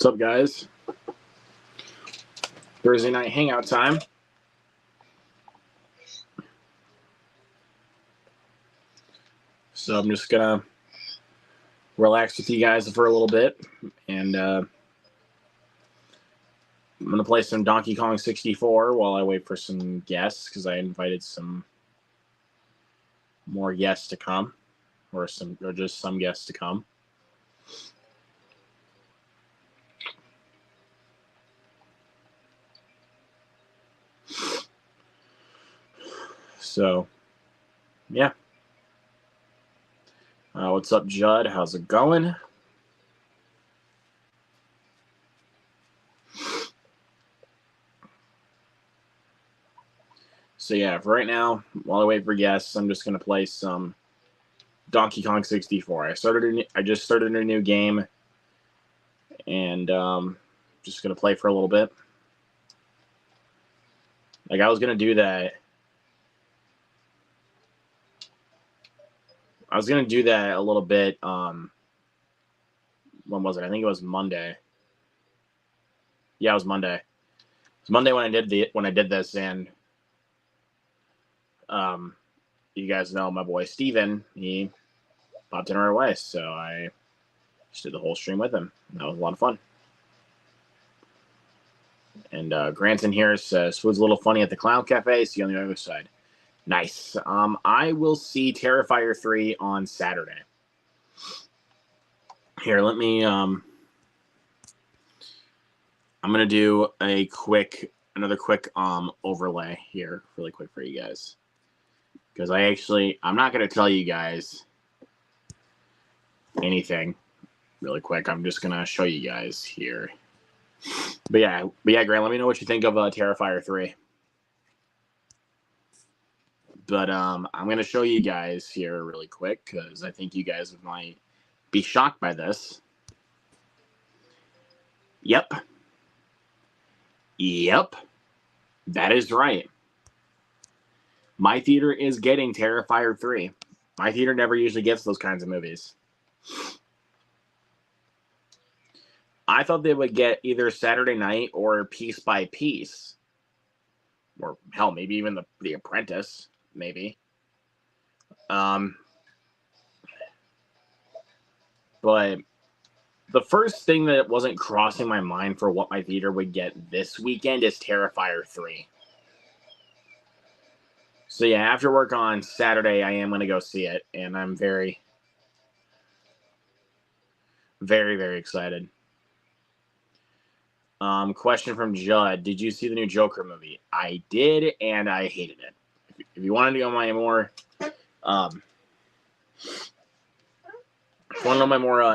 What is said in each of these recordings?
What's up, guys? Thursday night hangout time. So I'm just gonna relax with you guys for a little bit, and I'm gonna play some Donkey Kong 64 while I wait for some guests, because I invited some more guests to come, or just some guests to come. So, yeah. What's up, Judd? How's it going? So yeah, for right now, while I wait for guests, I'm just gonna play some Donkey Kong 64. I just started a new game, and just gonna play for a little bit. Like, I was gonna do that. I was gonna do that a little bit. When was it? I think it was Monday. Yeah, it was Monday. It was Monday when I did this, and you guys know my boy Steven, he popped in our way, so I just did the whole stream with him. That was a lot of fun. And Grant's in here says, food's a little funny at the Clown Cafe, see you on the other side. Nice. I will see Terrifier 3 on Saturday. Here, let me, I'm going to do another quick overlay here really quick for you guys. Because I'm not going to tell you guys anything really quick. I'm just going to show you guys here. But yeah, Grant, let me know what you think of Terrifier 3. But I'm going to show you guys here really quick, because I think you guys might be shocked by this. Yep. That is right. My theater is getting Terrifier 3. My theater never usually gets those kinds of movies. I thought they would get either Saturday night or Piece by Piece. Or, hell, maybe even The Apprentice. Maybe. But the first thing that wasn't crossing my mind for what my theater would get this weekend is Terrifier 3. So yeah, after work on Saturday, I am going to go see it, and I'm very, very, very excited. Question from Judd. Did you see the new Joker movie? I did, and I hated it. If you wanted to know my more,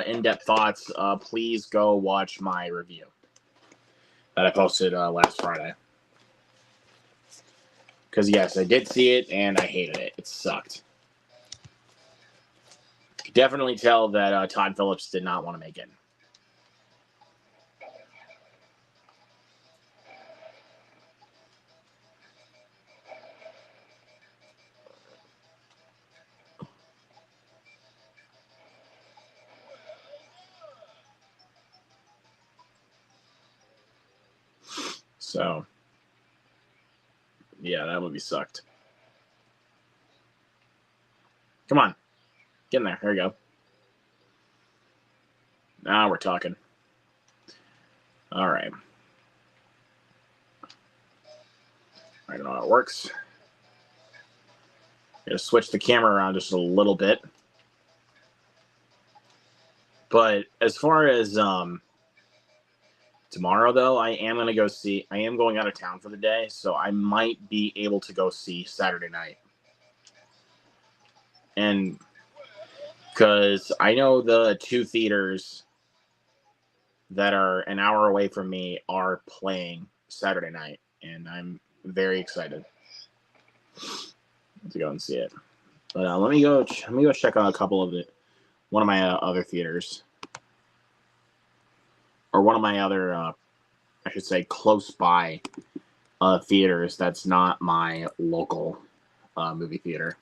in-depth thoughts, please go watch my review that I posted last Friday. Because yes, I did see it, and I hated it. It sucked. You could definitely tell that Todd Phillips did not want to make it. So, yeah, that movie sucked. Come on. Get in there. There you go. Now we're talking. All right. I don't know how it works. I'm going to switch the camera around just a little bit. But as far as tomorrow, though, I am going out of town for the day, so I might be able to go see Saturday night. And because I know the two theaters that are an hour away from me are playing Saturday night, and I'm very excited to go and see it. But let me go check out one of my other theaters, or one of my other, I should say, close by theaters. That's not my local movie theater.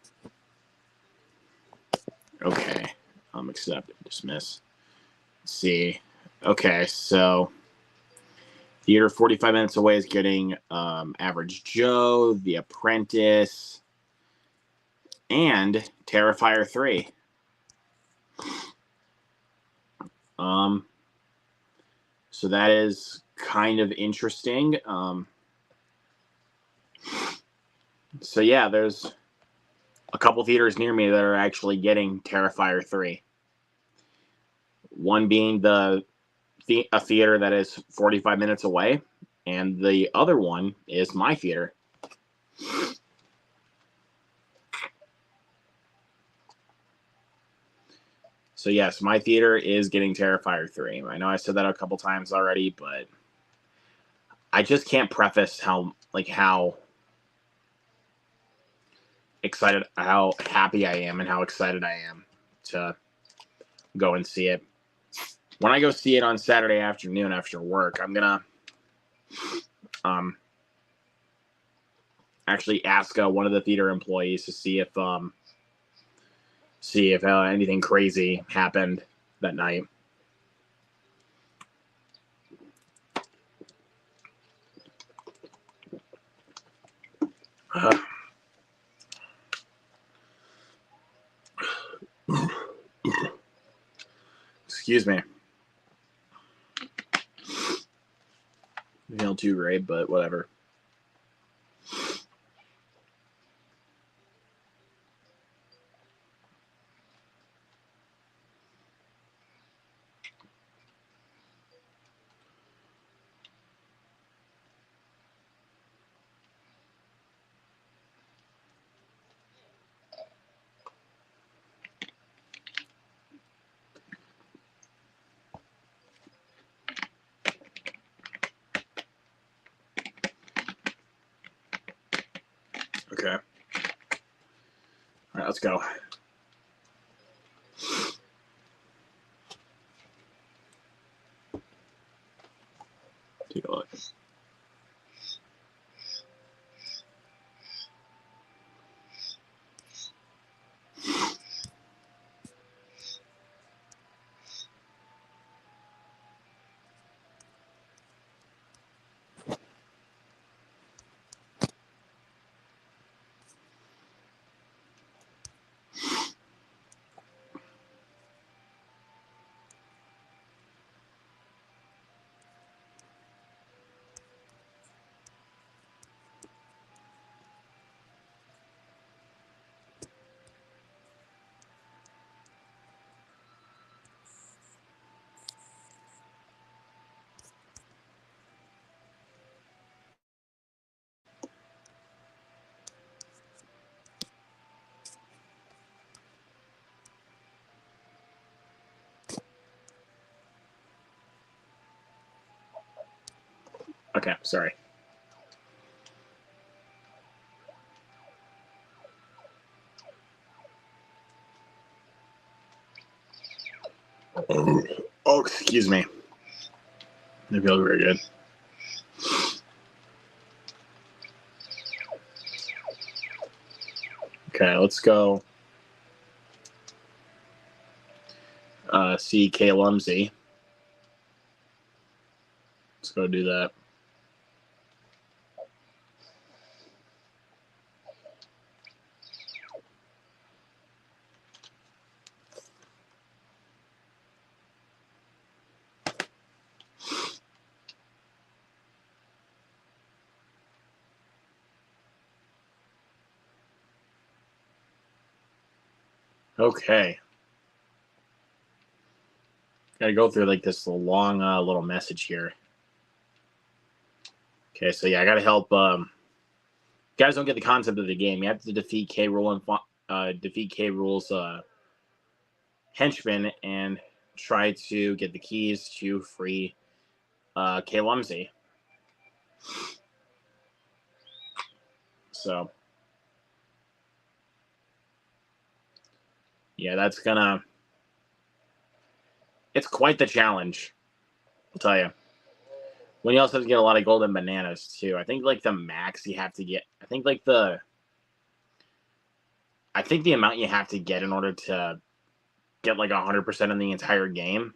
Okay, accept, dismiss. Let's see. Okay, so Theater 45 minutes away is getting Average Joe, The Apprentice, and Terrifier 3. So that is kind of interesting. So yeah, there's a couple theaters near me that are actually getting Terrifier 3. One being a theater that is 45 minutes away, and the other one is my theater. So yes, my theater is getting Terrifier 3. I know I said that a couple times already, but I just can't preface how excited, how happy I am, and how excited I am to go and see it. When I go see it on Saturday afternoon after work, I'm gonna actually ask one of the theater employees to see if anything crazy happened that night. Excuse me. I feel too great, but whatever. Okay. All right, let's go. Take a look. Okay, sorry. Oh, excuse me. I feel very good. Okay, let's go see Kay Lumsey. Let's go do that. Okay. Gotta go through like this long little message here. Okay, so yeah, I gotta help. You guys don't get the concept of the game. You have to defeat K. Rool's henchmen and try to get the keys to free Kay Lumsey. So yeah, it's quite the challenge, I'll tell you. When you also have to get a lot of golden bananas too. I think like the max you have to get. I think the amount you have to get in order to get like 100% in the entire game.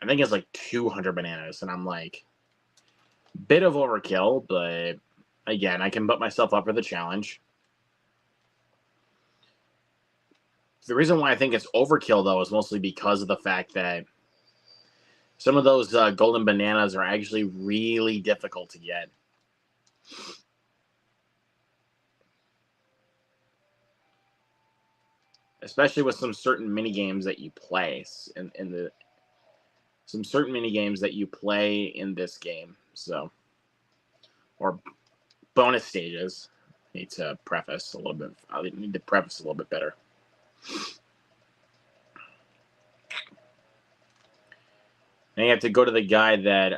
I think it's like 200 bananas, and I'm like, bit of overkill, but again, I can put myself up for the challenge. The reason why I think it's overkill, though, is mostly because of the fact that some of those golden bananas are actually really difficult to get. Especially with some certain mini games that you play some certain mini games that you play in this game. So, or bonus stages. I need to preface a little bit. I need to preface a little bit better. And you have to go to the guy that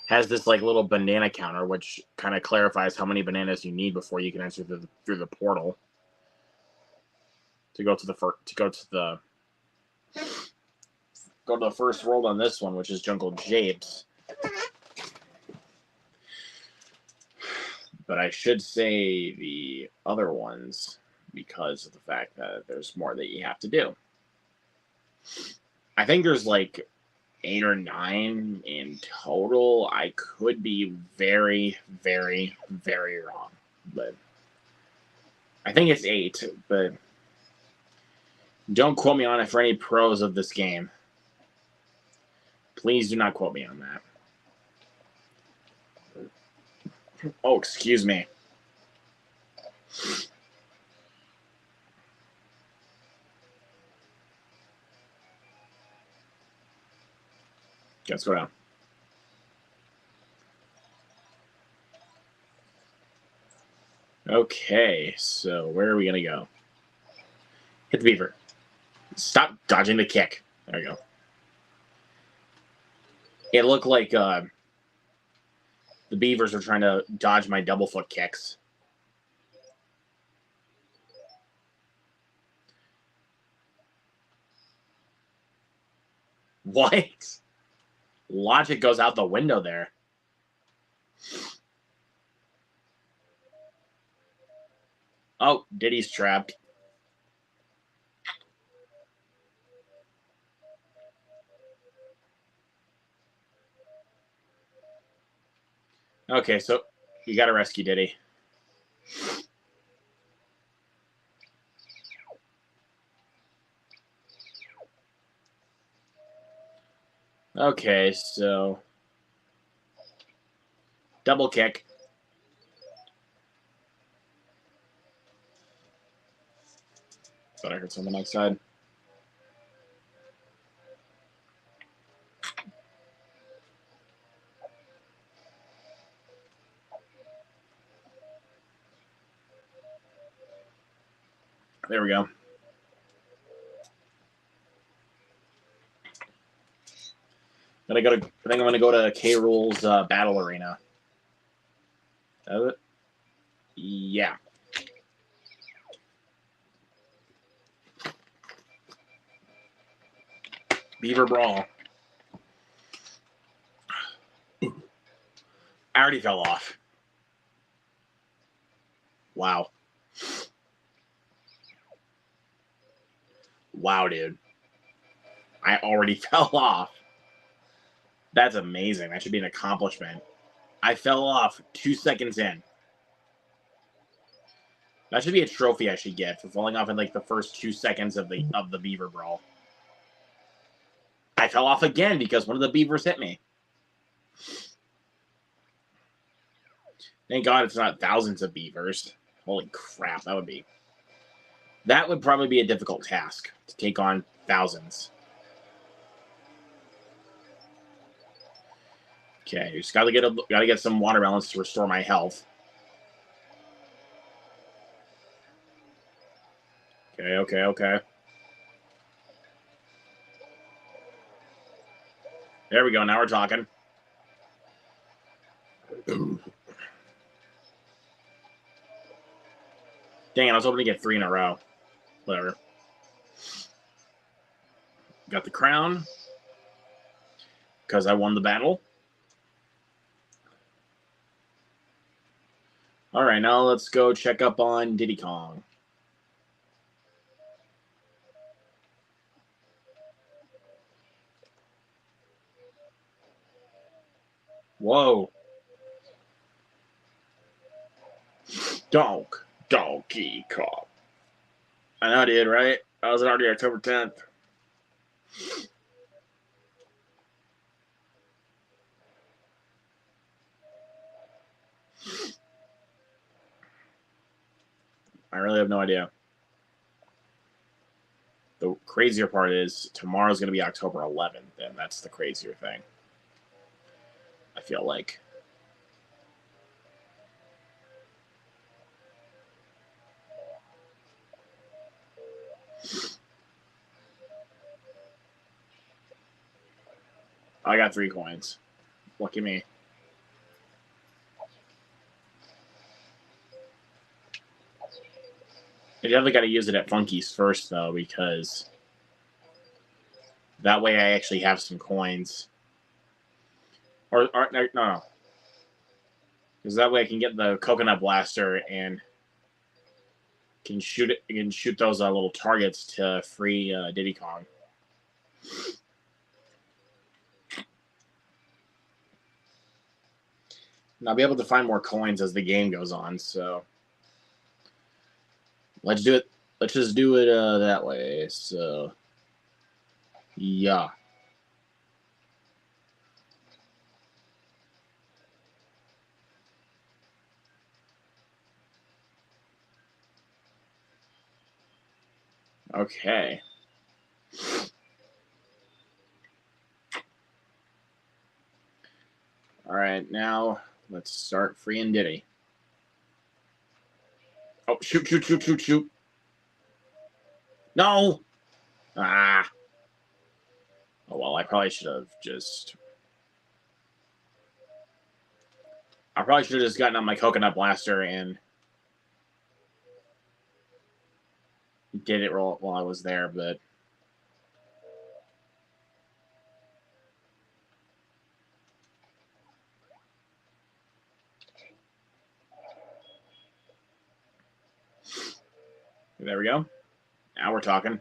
has this like little banana counter, which kind of clarifies how many bananas you need before you can enter through the portal to go to the first world on this one, which is Jungle Japes. But I should say the other ones because of the fact that there's more that you have to do. I think there's like 8 or 9 in total. I could be very, very, very wrong, but I think it's 8. But don't quote me on it for any pros of this game. Please do not quote me on that. Oh, excuse me. Let's go down. Okay, so where are we going to go? Hit the beaver. Stop dodging the kick. There we go. It looked like the beavers are trying to dodge my double foot kicks. What? Logic goes out the window there. Oh, Diddy's trapped. Okay, so you gotta rescue Diddy. Okay, so double kick. Thought I heard someone outside. There we go. I think I'm gonna go to K. Rool's battle arena. Yeah. Beaver Brawl. I already fell off. Wow. Wow, dude. I already fell off. That's amazing. That should be an accomplishment. I fell off 2 seconds in. That should be a trophy I should get for falling off in like the first 2 seconds of the beaver brawl. I fell off again because one of the beavers hit me. Thank God it's not thousands of beavers. Holy crap, that would probably be a difficult task to take on thousands. Okay, just gotta get some watermelons to restore my health. Okay. There we go. Now we're talking. Dang it, I was hoping to get 3 in a row. Whatever. Got the crown. Because I won the battle. Alright, now let's go check up on Diddy Kong. Whoa. Donkey Kong. I know, dude, right? That was already October 10th. I really have no idea. The crazier part is tomorrow's going to be October 11th, and that's the crazier thing. I feel like. I got 3 coins. Lucky me. I definitely got to use it at Funky's first, though, because that way I actually have some coins. Or no. Because that way I can get the Coconut Blaster and can shoot it. You can shoot those little targets to free Diddy Kong. And I'll be able to find more coins as the game goes on. So let's do it. Let's just do it that way. So yeah. Okay. All right, now let's start freeing Diddy. Oh, shoot. No! Ah. Oh, well, I probably should have just... I probably should have just gotten on my Coconut Blaster and did it while I was there, but... There we go. Now we're talking.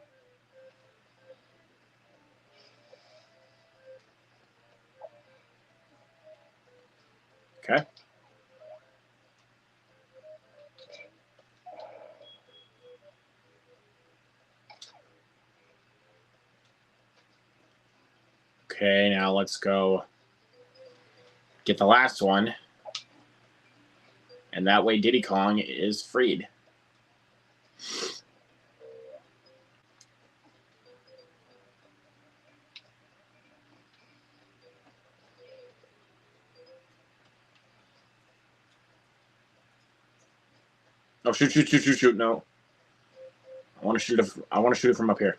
Okay. Okay, now let's go get the last one. And that way Diddy Kong is freed. Oh, shoot. No. I want to shoot it from up here.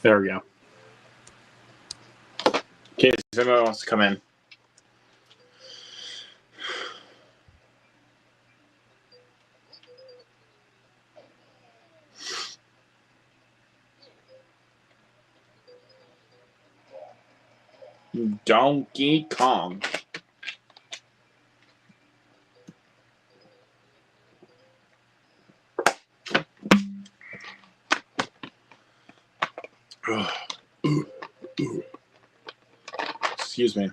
There we go. In case anyone wants to come in. Donkey Kong. Excuse me.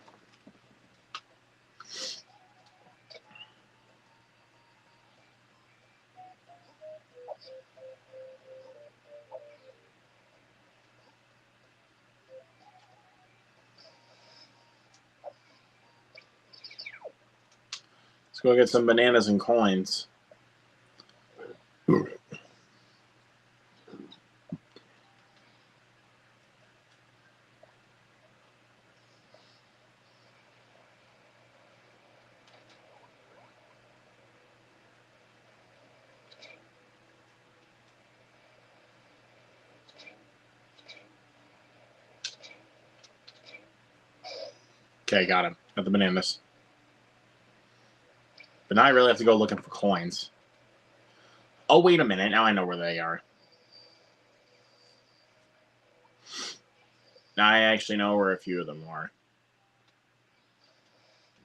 Let's go get some bananas and coins. Okay, got him. Got the bananas. But now I really have to go looking for coins. Oh, wait a minute. Now I know where they are. Now I actually know where a few of them are.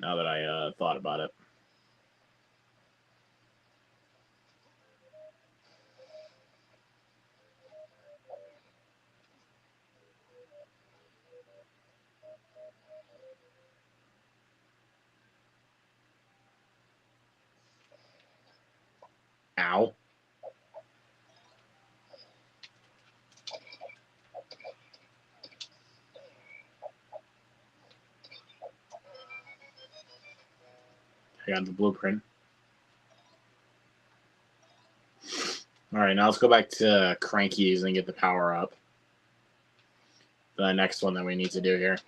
Now that I thought about it. Ow. I got the blueprint. Alright, now let's go back to Cranky's and get the power up. The next one that we need to do here.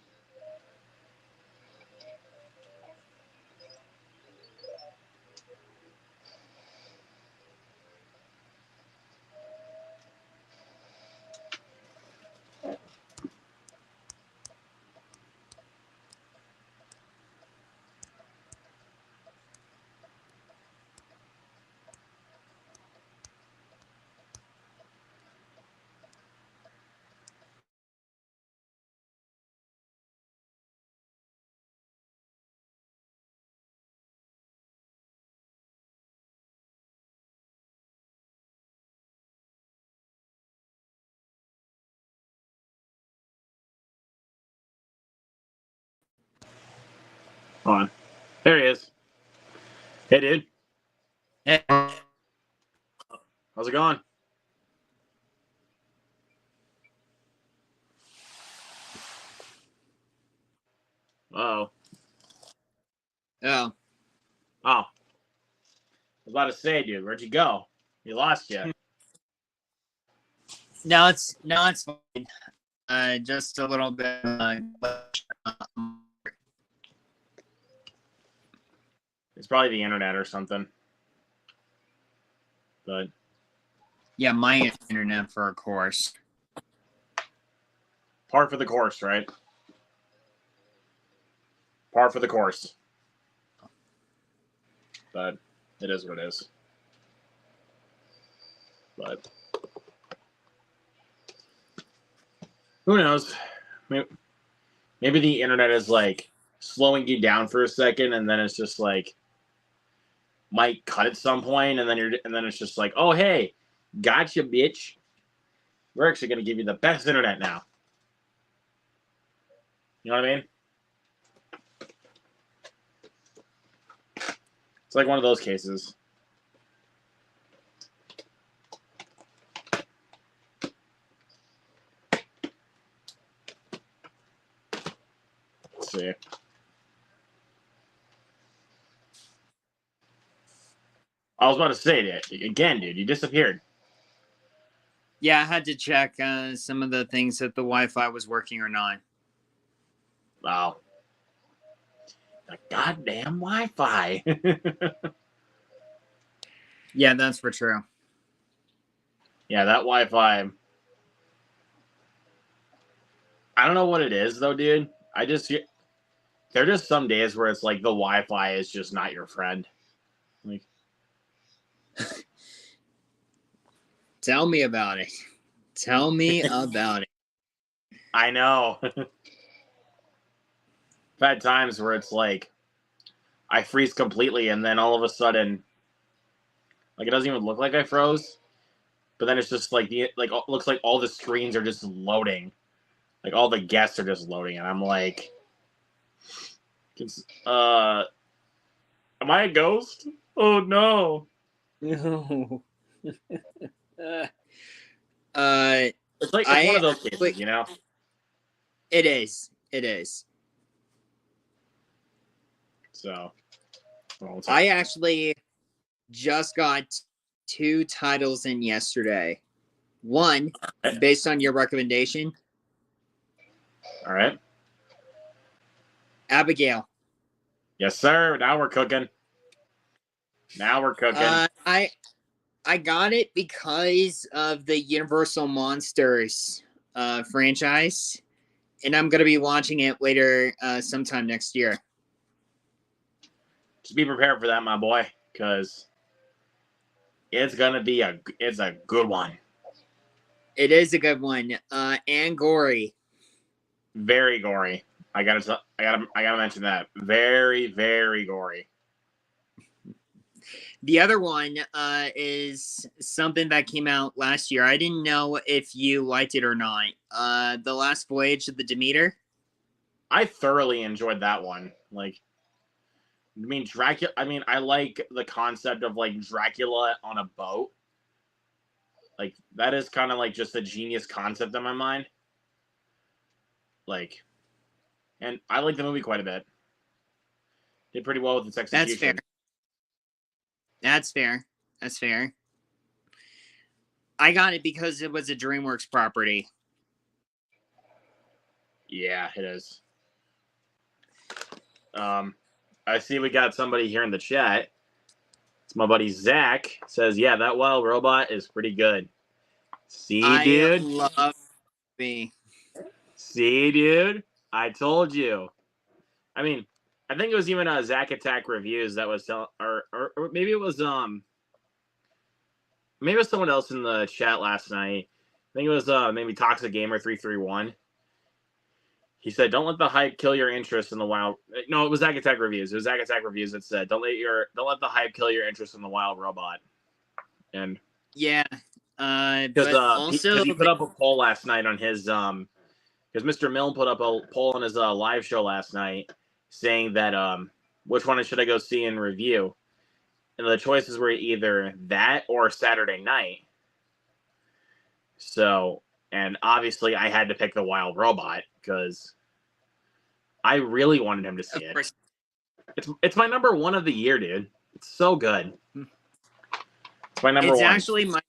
Hold on. There he is. Hey, dude. Hey. How's it going? Uh-oh. Oh. Oh. I was about to say, dude, where'd you go? You lost you. No, it's fine. Just a little bit. It's probably the internet or something. But yeah, my internet for a course. par for the course, right? Par for the course. But it is what it is. But who knows? Maybe the internet is like slowing you down for a second, and then it's just like might cut at some point, and then it's just like, oh hey, gotcha, bitch. We're actually gonna give you the best internet now. You know what I mean? It's like one of those cases. Let's see. I was about to say that again, dude. You disappeared. Yeah, I had to check some of the things that the Wi-Fi was working or not. Wow. The goddamn Wi-Fi. Yeah, that's for true. Yeah, that Wi-Fi. I don't know what it is though, dude. There are just some days where it's like the Wi-Fi is just not your friend. Like, Tell me about it. Tell me about it. I know. I've had times where it's like I freeze completely, and then all of a sudden, like it doesn't even look like I froze, but then it's just like looks like all the screens are just loading, like all the guests are just loading, and I'm like, am I a ghost? Oh no! No. It's one of those cases, you know. It is. It is. So, I actually just got 2 titles in yesterday. One, based on your recommendation. All right. Abigail. Yes, sir. Now we're cooking. I got it because of the Universal Monsters franchise, and I'm gonna be watching it later sometime next year. Just be prepared for that, my boy, because it's a good one. It is a good one, and gory. Very gory. I gotta mention that. Very, very gory. The other one is something that came out last year. I didn't know if you liked it or not. The Last Voyage of the Demeter. I thoroughly enjoyed that one. Like, I mean, Dracula. I mean, I like the concept of like Dracula on a boat. Like, that is kind of like just a genius concept in my mind. Like, and I like the movie quite a bit. Did pretty well with its execution. That's fair. That's fair. I got it because it was a DreamWorks property. Yeah, it is. I see we got somebody here in the chat. It's my buddy Zach. Says, yeah, that wild robot is pretty good. See, dude? I love me. See, dude? I told you. I mean, I think it was even Zack Attack Reviews that was telling, or maybe it was maybe it was someone else in the chat last night. I think it was maybe Toxic Gamer 331. He said, "Don't let the hype kill your interest in the wild." No, it was Zack Attack Reviews. It was Zack Attack Reviews that said, "Don't let the hype kill your interest in the wild robot." And yeah, because he put up a poll last night on his because Mr. Milne put up a poll on his live show last night saying that which one should I go see and review, and the choices were either that or Saturday Night. So, and obviously I had to pick the wild robot because I really wanted him to see it. It's my number one of the year, dude. It's so good. It's my number one. It's actually my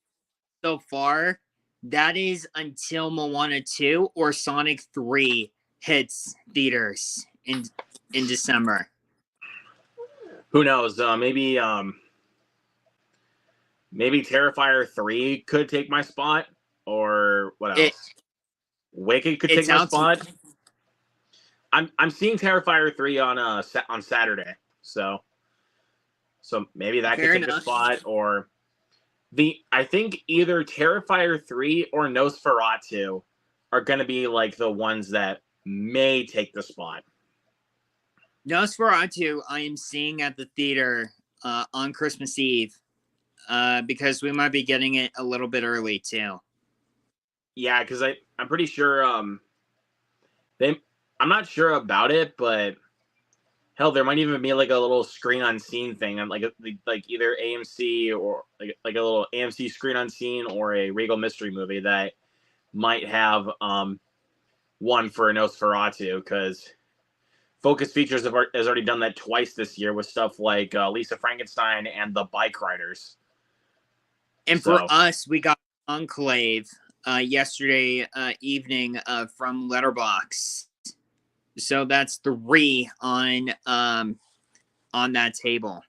so far. That is until Moana 2 or Sonic 3 hits theaters in December. Who knows? Maybe Terrifier 3 could take my spot, or what else? Wicked could take my spot. I'm seeing Terrifier 3 on Saturday, so maybe that could take a spot, or I think either Terrifier 3 or Nosferatu are going to be like the ones that may take the spot. Nosferatu I am seeing at the theater on Christmas Eve because we might be getting it a little bit early too. Yeah, because I'm pretty sure I'm not sure about it, but hell, there might even be like a little screen unseen thing, like either AMC or like a little AMC screen unseen or a Regal Mystery Movie that might have one for Nosferatu, because Focus Features has already done that twice this year with stuff like Lisa Frankenstein and the Bike Riders. And for us, we got Enclave yesterday evening from Letterboxd. So that's 3 on that table.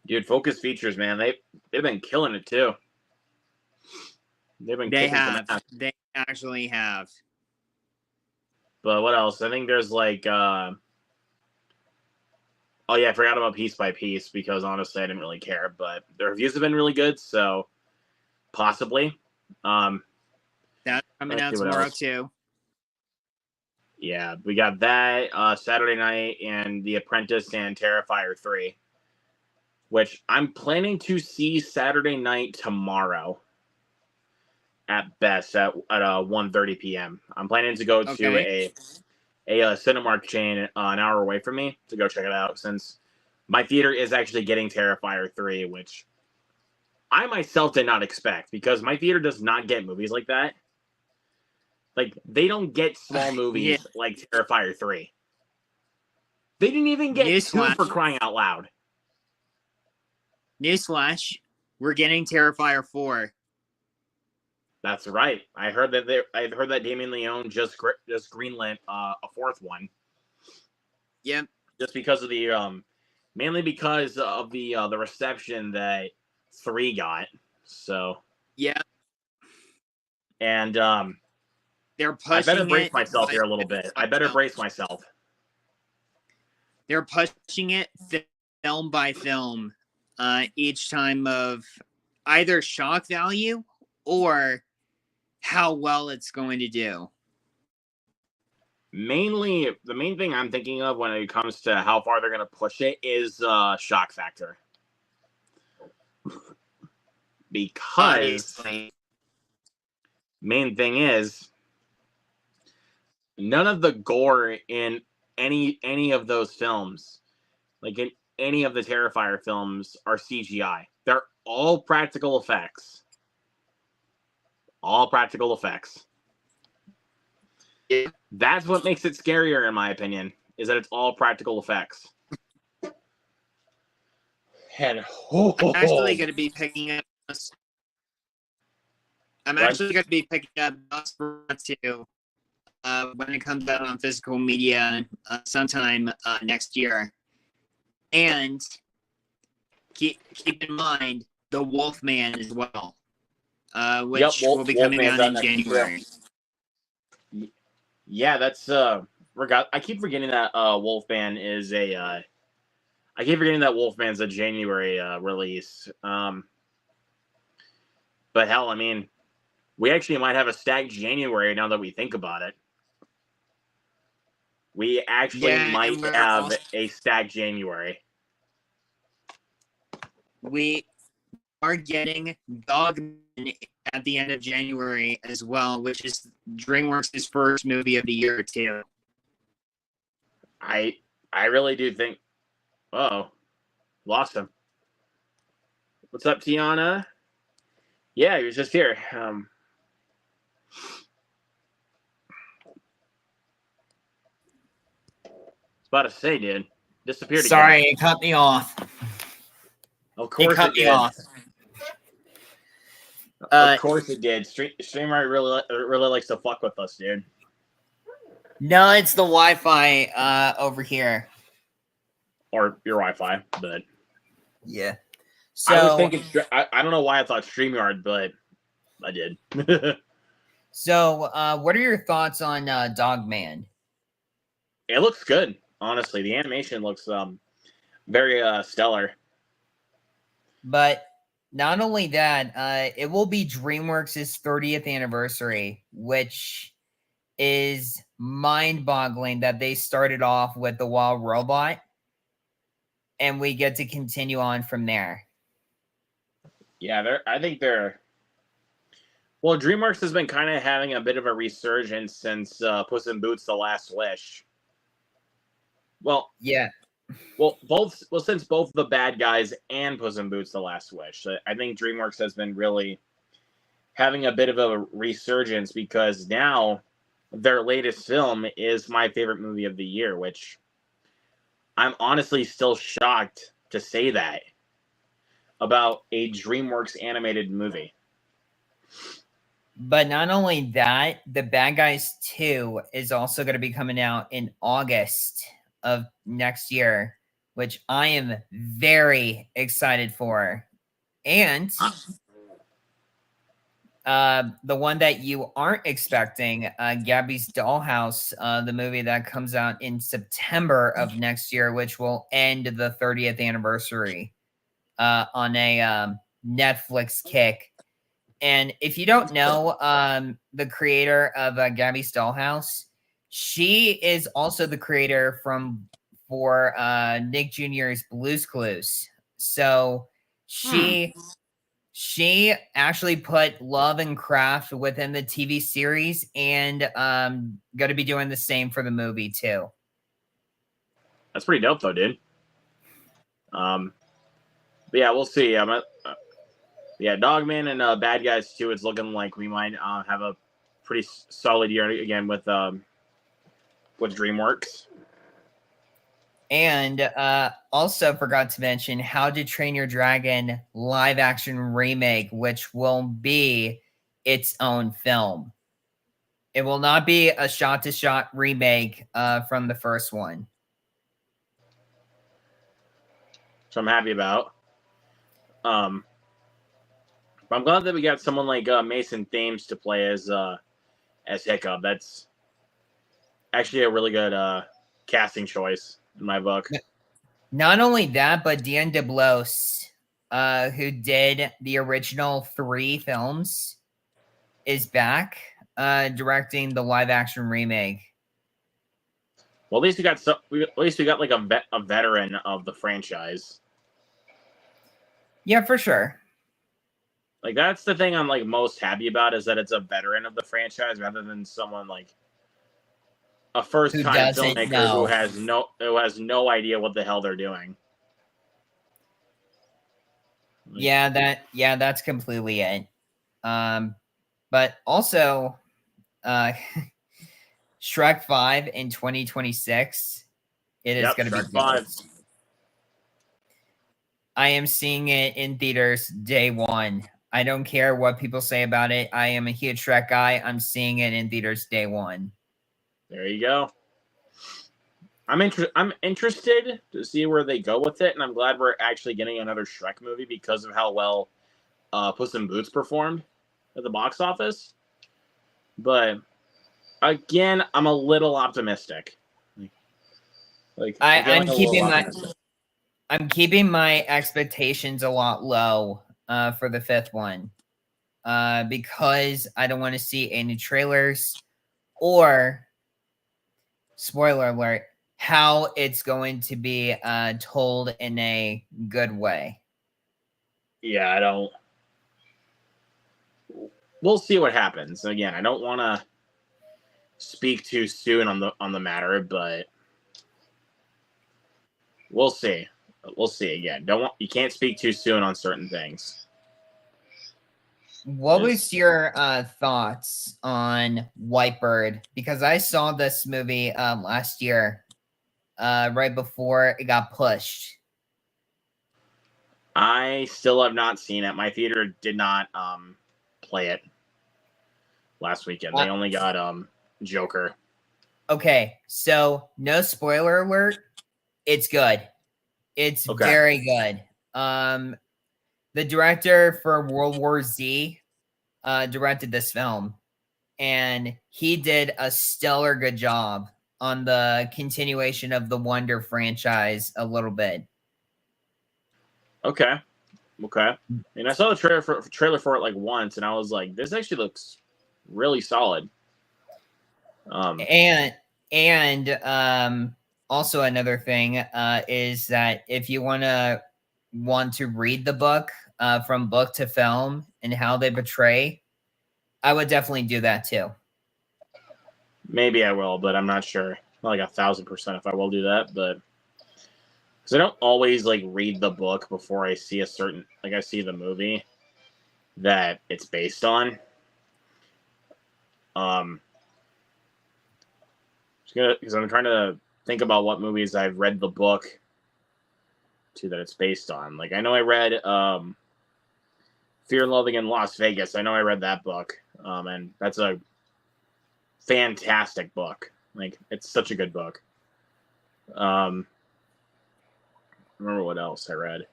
Dude, Focus Features, man, they've been killing it too. They actually have. But what else? I think there's like oh yeah, I forgot about Piece by Piece because honestly I didn't really care, but the reviews have been really good, so possibly. That's coming out tomorrow too. Yeah, we got that Saturday night and The Apprentice and Terrifier 3, which I'm planning to see Saturday night tomorrow at best at 1:30 p.m. I'm planning to go to Okay. a Cinemark chain an hour away from me to go check it out, since my theater is actually getting Terrifier 3, which I myself did not expect, because my theater does not get movies like that. Like, they don't get small Yeah. movies like Terrifier 3. They didn't even get 2 for Newsflash. crying out loud. Newsflash. We're getting Terrifier 4. That's right. I heard that Damien Leone just greenlit a fourth one. Yep. Just because of the mainly because of the reception that 3 got. So, Yeah. and They're I better pushing brace it myself by here a little bit. I better film. brace myself. They're pushing it film by film, each time of either shock value or how well it's going to do. Mainly, the main thing I'm thinking of when it comes to how far they're going to push it is shock factor. Because Obviously. main thing is, none of the gore in any of those films, like in any of the Terrifier films, are CGI. They're all practical effects. All practical effects. Yeah. That's what makes it scarier, in my opinion, is that it's all practical effects. And I'm actually going to be picking up. I'm actually going to be picking up Nosferatu when it comes out on physical media sometime next year. And keep in mind the Wolfman as well, which will be coming out in January. Yeah, that's I keep forgetting that Wolfman is a I keep forgetting that Wolfman's a January release. But hell, I mean, we actually might have a stacked January now that we think about it. We actually might have a stacked January. We are getting Dogman at the end of January as well, which is DreamWorks' first movie of the year too. I really do think. Uh-oh, lost him. What's up, Tiana? Yeah, he was just here. I was about to say, dude, disappeared again. Sorry, it cut me off. Of course it did. Of course it did. Streamer really likes to fuck with us, dude. No, it's the Wi-Fi over here. Or your Wi-Fi, but yeah. So I was thinking. I don't know why I thought StreamYard, but I did. So, what are your thoughts on Dogman? It looks good, honestly. The animation looks very stellar. But not only that, it will be DreamWorks' 30th anniversary, which is mind-boggling that they started off with the Wild Robot, and we get to continue on from there. Yeah, I think they're. Well, DreamWorks has been kind of having a bit of a resurgence since Puss in Boots: The Last Wish. Well, yeah. Well, since both The Bad Guys and Puss in Boots: The Last Wish, I think DreamWorks has been really having a bit of a resurgence, because now their latest film is my favorite movie of the year, which I'm honestly still shocked to say that about a DreamWorks animated movie. But not only that, The Bad Guys 2 is also going to be coming out in August of next year, which I am very excited for. And the one that you aren't expecting, Gabby's Dollhouse, the movie that comes out in September of next year, which will end the 30th anniversary on a Netflix kick. And if you don't know the creator of Gabby's Dollhouse, She is also the creator for Nick Jr.'s Blue's Clues. So she actually put love and craft within the TV series, and going to be doing the same for the movie too. That's pretty dope, though, dude. But yeah, we'll see. Yeah, Dogman and Bad Guys 2. It's looking like we might have a pretty solid year again with DreamWorks. And also forgot to mention How to Train Your Dragon live action remake, which will be its own film. It will not be a shot-to-shot remake from the first one. So I'm happy about. But I'm glad that we got someone like Mason Thames to play as Hiccup. That's actually a really good casting choice in my book. Not only that, but Dean DeBlos, who did the original 3 films, is back directing the live action remake. Well, at least we got like a veteran of the franchise. Yeah, for sure. Like that's the thing I'm like most happy about is that it's a veteran of the franchise rather than someone like a first-time filmmaker who has no idea what the hell they're doing. Like, that's completely it. But also, Shrek 5 in 2026. It is going to be Shrek 5. I am seeing it in theaters day one. I don't care what people say about it. I am a huge Shrek guy. I'm seeing it in theaters day one. There you go. I'm interested to see where they go with it, and I'm glad we're actually getting another Shrek movie because of how well Puss in Boots performed at the box office. But again, I'm a little optimistic. I'm keeping my expectations a lot low for the 5th one because I don't want to see any trailers or, spoiler alert, how it's going to be told in a good way. Yeah, I don't. We'll see what happens. Again, I don't want to speak too soon on the matter, but we'll see. We'll see. Again, you can't speak too soon on certain things. What was your thoughts on Whitebird? Because I saw this movie last year, right before it got pushed. I still have not seen it. My theater did not play it last weekend. They only got Joker. Okay, so no spoiler alert. It's good. It's very good. The director for World War Z directed this film, and he did a stellar good job on the continuation of the Wonder franchise a little bit. Okay. And I saw the trailer for it like once, and I was like, this actually looks really solid. And also another thing is that if you want to read the book from book to film and how they portray, I would definitely do that too. Maybe I will, but I'm not sure. Not like 1,000% if I will do that, but because I don't always like read the book before I see I see the movie that it's based on. Because I'm trying to think about what movies I've read the book to that it's based on. Like I know I read Fear and Loathing in Las Vegas. I know I read that book, and that's a fantastic book. Like it's such a good book. I remember what else I read.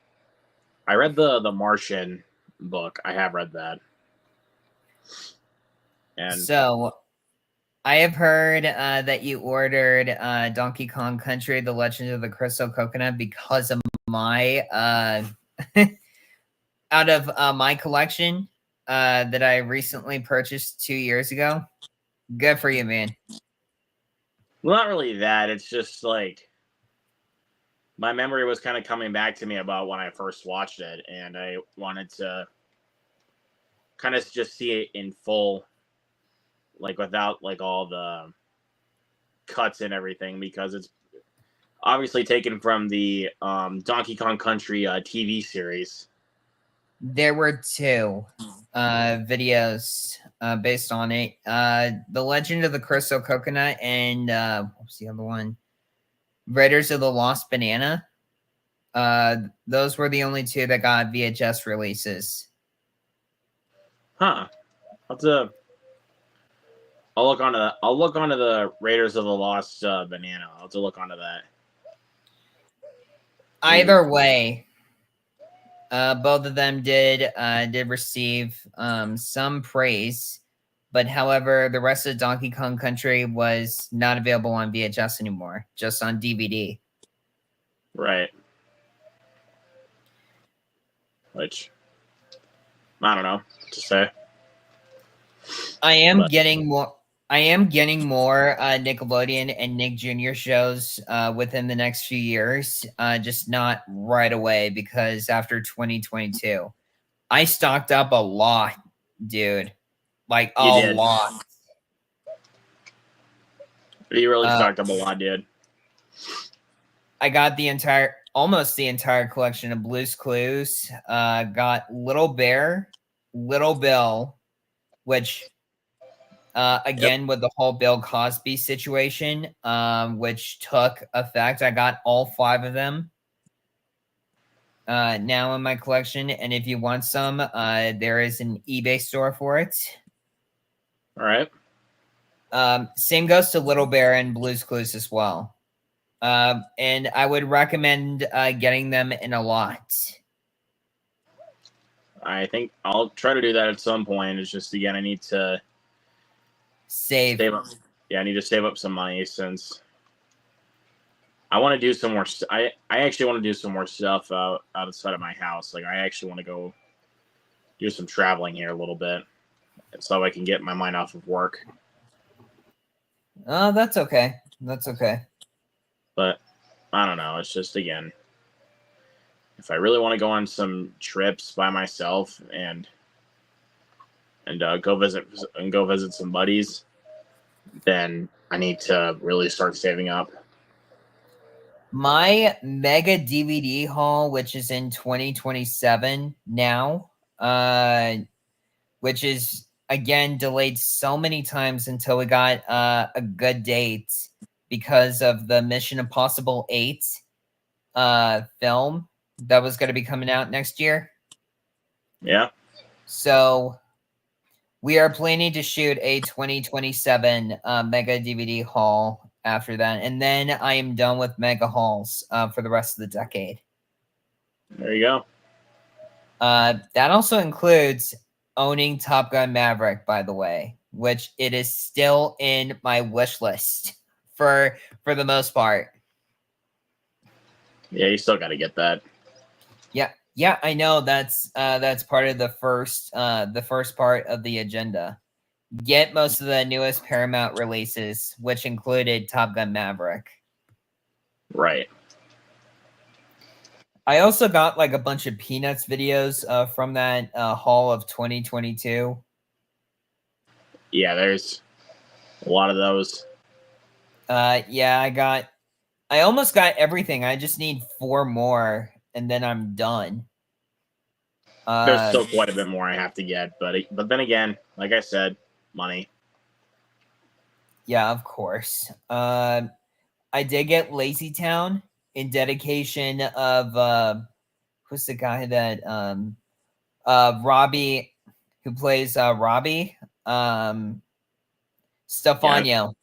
I read the Martian book. I have read that. And so I have heard that you ordered Donkey Kong Country: The Legend of the Crystal Coconut because of my out of my collection that I recently purchased 2 years ago. Good for you, man. Well, not really that. It's just like my memory was kind of coming back to me about when I first watched it, and I wanted to kind of just see it in full, like without like all the cuts and everything, because it's obviously taken from the Donkey Kong Country TV series. There were two videos based on it. The Legend of the Crystal Coconut and what was the other one? Raiders of the Lost Banana. Those were the only two that got VHS releases. Huh. I'll look onto the Raiders of the Lost Banana. I'll have to look onto that. Either way, both of them did receive some praise, but however, the rest of Donkey Kong Country was not available on VHS anymore, just on DVD. Right. Which I don't know what to say. I am getting more Nickelodeon and Nick Jr. shows within the next few years, just not right away, because after 2022, I stocked up a lot, dude. Like a lot. You really stocked up a lot, dude. I got almost the entire collection of Blue's Clues. Got Little Bear, Little Bill, which again with the whole Bill Cosby situation, which took effect. I got all 5 of them now in my collection, and if you want some, there is an eBay store for it. All right. Same goes to Little Bear and Blue's Clues as well. And I would recommend getting them in a lot. I think I'll try to do that at some point. It's just, again, I need to save up. Yeah, I need to save up some money, since I want to do some more. I actually want to do some more stuff outside of my house. Like, I actually want to go do some traveling here a little bit, so I can get my mind off of work. Oh, that's okay. That's okay. But I don't know. It's just, again, if I really want to go on some trips by myself and go visit some buddies, then I need to really start saving up. My mega DVD haul, which is in 2027 now, which is again delayed so many times until we got a good date because of the Mission Impossible 8 film that was going to be coming out next year. Yeah. So we are planning to shoot a 2027 mega DVD haul after that. And then I am done with mega hauls for the rest of the decade. There you go. That also includes owning Top Gun Maverick, by the way, which it is still in my wish list for the most part. Yeah, you still got to get that. Yeah, I know that's part of the first part of the agenda. Get most of the newest Paramount releases, which included Top Gun Maverick. Right. I also got like a bunch of Peanuts videos from that haul of 2022. Yeah, there's a lot of those. Yeah, I almost got everything. I just need 4 more, and then I'm done. There's still quite a bit more I have to get, but then again, like I said, money. Yeah, of course. I did get Lazy Town in dedication of who's the guy that Robbie, who plays Robbie Stefano.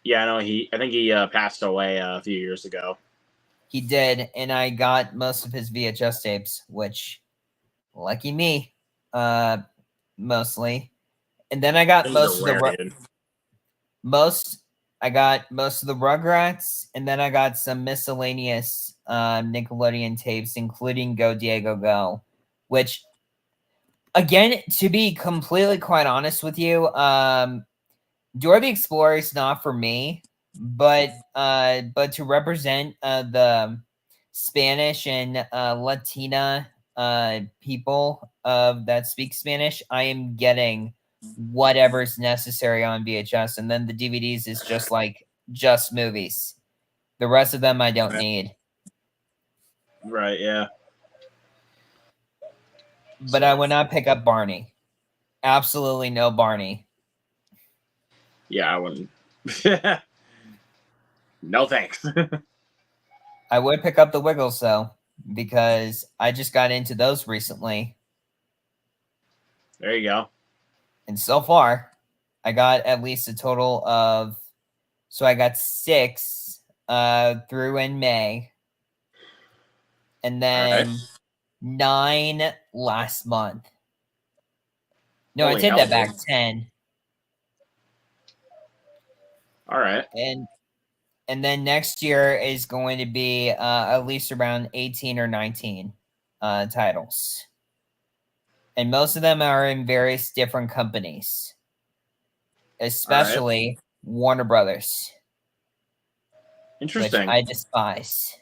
Yeah, I know I think he passed away a few years ago. He did, and I got most of his VHS tapes, which, lucky me, mostly. And then I got most of the Rugrats, and then I got some miscellaneous Nickelodeon tapes, including Go Diego Go, which, again, to be completely quite honest with you, Dora the Explorer is not for me, but to represent the Spanish and Latina people that speak Spanish, I am getting whatever's necessary on VHS, and then the DVDs is just movies. The rest of them I don't need. Right, yeah. But I would not pick up Barney. Absolutely no Barney. Yeah, I wouldn't. No thanks. I would pick up the Wiggles though, because I just got into those recently. There you go. And so far, I got at least a total of, so I got 6 through in May, and then 9 last month. No, Holy I take hell, that back. dude. 10. All right. And then next year is going to be at least around 18 or 19 titles. And most of them are in various different companies, especially Warner Brothers, Interesting. which I despise.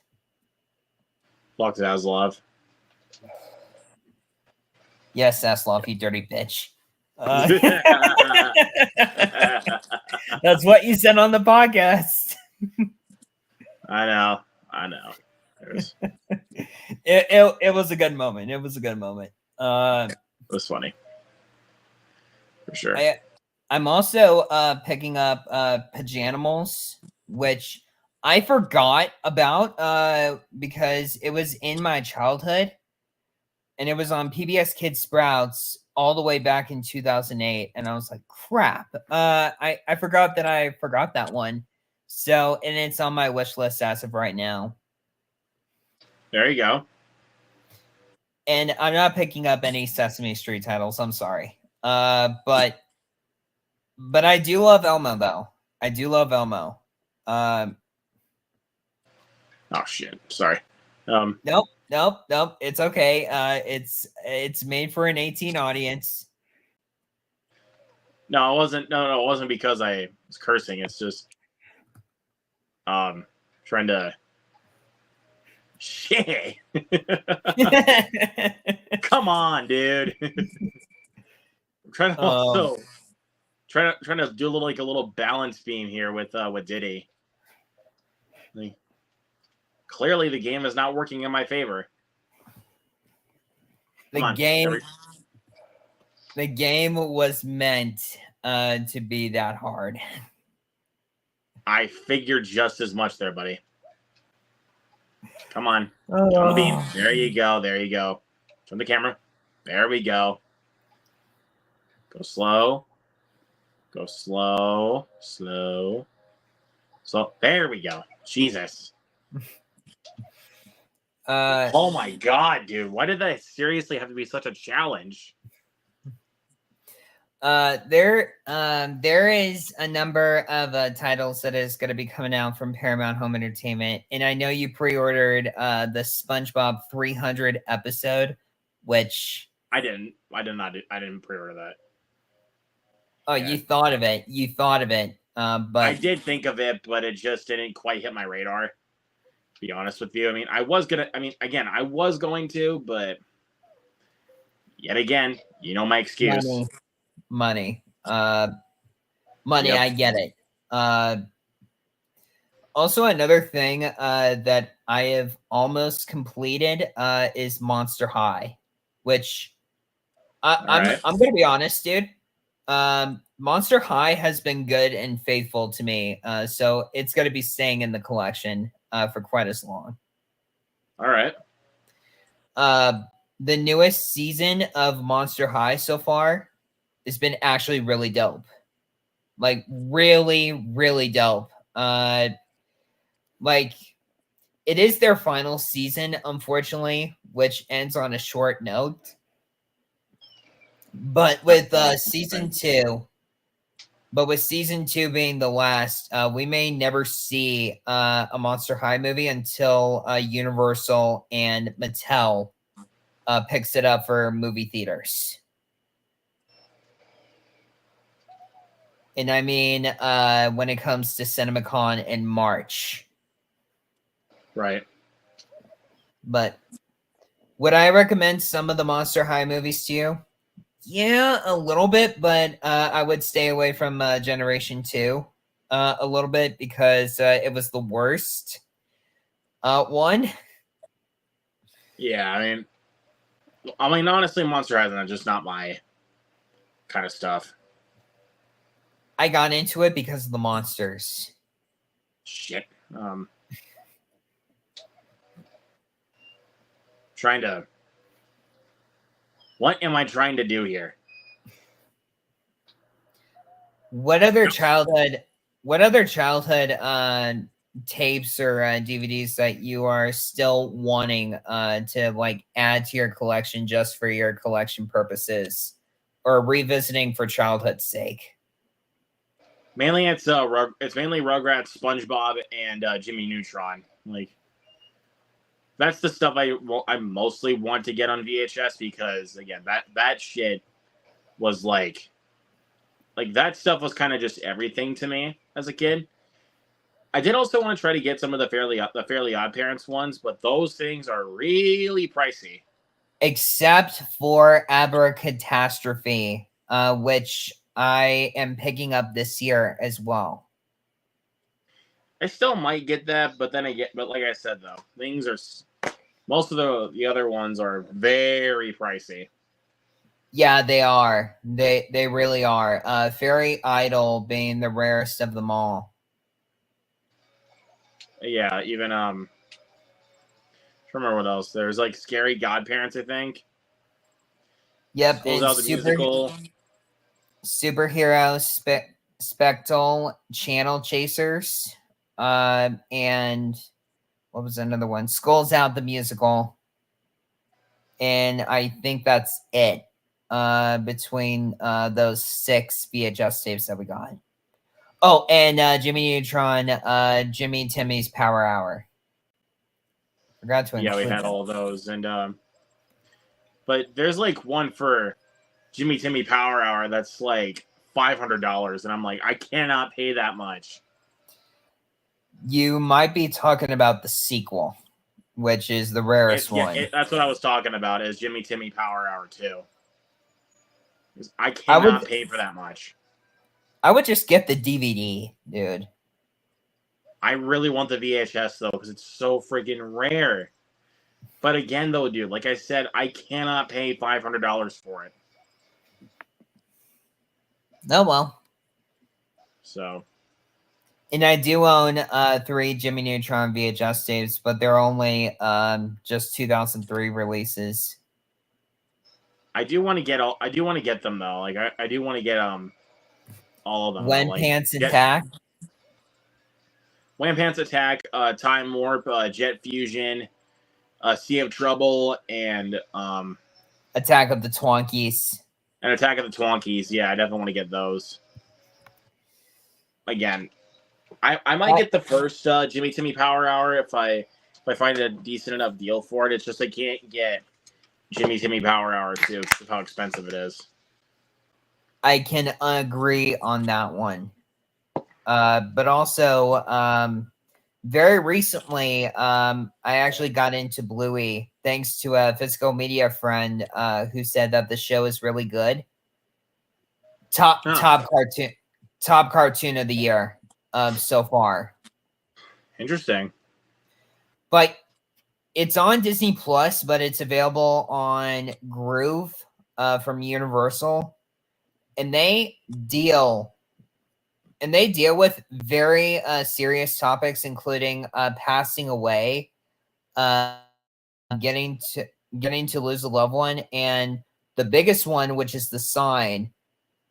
Locked Zaslav. Yes, Zaslav, you dirty bitch. That's what you said on the podcast. I know. It was a good moment. It was a good moment. It was funny. For sure. I'm also picking up Pajanimals, which I forgot about because it was in my childhood, and it was on PBS Kids Sprouts all the way back in 2008, and I was like, crap. I forgot that I forgot that one. So, and it's on my wish list as of right now. There you go. And I'm not picking up any Sesame Street titles. I'm sorry. But I do love Elmo, though. I do love Elmo. Oh shit. Sorry. Nope. It's okay. It's made for an 18 audience. No, it wasn't. No, it wasn't because I was cursing. It's just trying to shit. Come on, dude. I'm trying to also trying to do a little balance beam here with Diddy. Like, clearly the game is not working in my favor. The game was meant to be that hard. I figured just as much there, buddy. Come on. On the beam. There you go. There you go. Turn the camera. There we go. Go slow. Go slow. Slow. So there we go. Jesus. Oh my god, dude. Why did that seriously have to be such a challenge? There is a number of titles that is going to be coming out from Paramount Home Entertainment, and I know you pre-ordered the SpongeBob 300 episode, which I didn't pre-order that. Oh, yeah. You thought of it. But I did think of it, but it just didn't quite hit my radar. To be honest with you, I was going to, but yet again, you know my excuse. Money. Yep. I get it. Also, another thing that I have almost completed is Monster High, which I'm going to be honest, dude. Monster High has been good and faithful to me, so it's going to be staying in the collection for quite as long. All right. The newest season of Monster High so far has been actually really dope. Like, really, really dope. Like, it is their final season, unfortunately, which ends on a short note. But with season 2 being the last, we may never see a Monster High movie until Universal and Mattel picks it up for movie theaters. And I mean, when it comes to CinemaCon in March. Right. But would I recommend some of the Monster High movies to you? Yeah, a little bit, but I would stay away from Generation 2 a little bit because it was the worst one. Yeah, I mean, honestly, Monster High is just not my kind of stuff. I got into it because of the monsters. Shit. Trying to. What am I trying to do here? What other childhood tapes or DVDs that you are still wanting to like add to your collection just for your collection purposes or revisiting for childhood's sake? Mainly, it's mainly Rugrats, SpongeBob, and Jimmy Neutron. Like, that's the stuff I mostly want to get on VHS because again, that shit was like that stuff was kind of just everything to me as a kid. I did also want to try to get some of the Fairly Odd Parents ones, but those things are really pricey. Except for Abracatastrophe, which I am picking up this year as well. I still might get that, but like I said though, things are most of the other ones are very pricey. Yeah, they are. They really are. Fairy Idol being the rarest of them all. Yeah, even I don't remember what else. There's like Scary Godparents, I think. Yep, Schools Out the Musical. Superhero Spectral Channel Chasers. And what was another one? Skulls Out the Musical. And I think that's it. Between those 6 VHS tapes that we got. Oh, and Jimmy Neutron, Jimmy Timmy's Power Hour. Forgot to include Yeah, we had all of those, and but there's like one for Jimmy Timmy Power Hour that's like $500, and I'm like, I cannot pay that much. You might be talking about the sequel, which is the rarest one. That's what I was talking about. Is Jimmy Timmy Power Hour 2? I cannot pay for that much. I would just get the DVD, dude. I really want the VHS though because it's so freaking rare. But again, though, dude, like I said, I cannot pay $500 for it. Oh well. So. And I do own 3 Jimmy Neutron VHS tapes, but they're only just 2003 releases. I do want to get them though. Like I do want to get all of them. When like, Pants Attack. When Pants Attack, Time Warp, Jet Fusion, Sea of Trouble, and Attack of the Twonkies. And Attack of the Twonkies. Yeah, I definitely want to get those. Again, I might get the first Jimmy Timmy Power Hour if I find a decent enough deal for it. It's just I can't get Jimmy Timmy Power Hour 2 because of how expensive it is. I can agree on that one. But also, very recently, I actually got into Bluey thanks to a physical media friend who said that the show is really good. Top cartoon of the year so far. Interesting. But it's on Disney Plus, but it's available on Groove from Universal, and they deal with very serious topics, including passing away, getting to lose a loved one, and the biggest one, which is The Sign,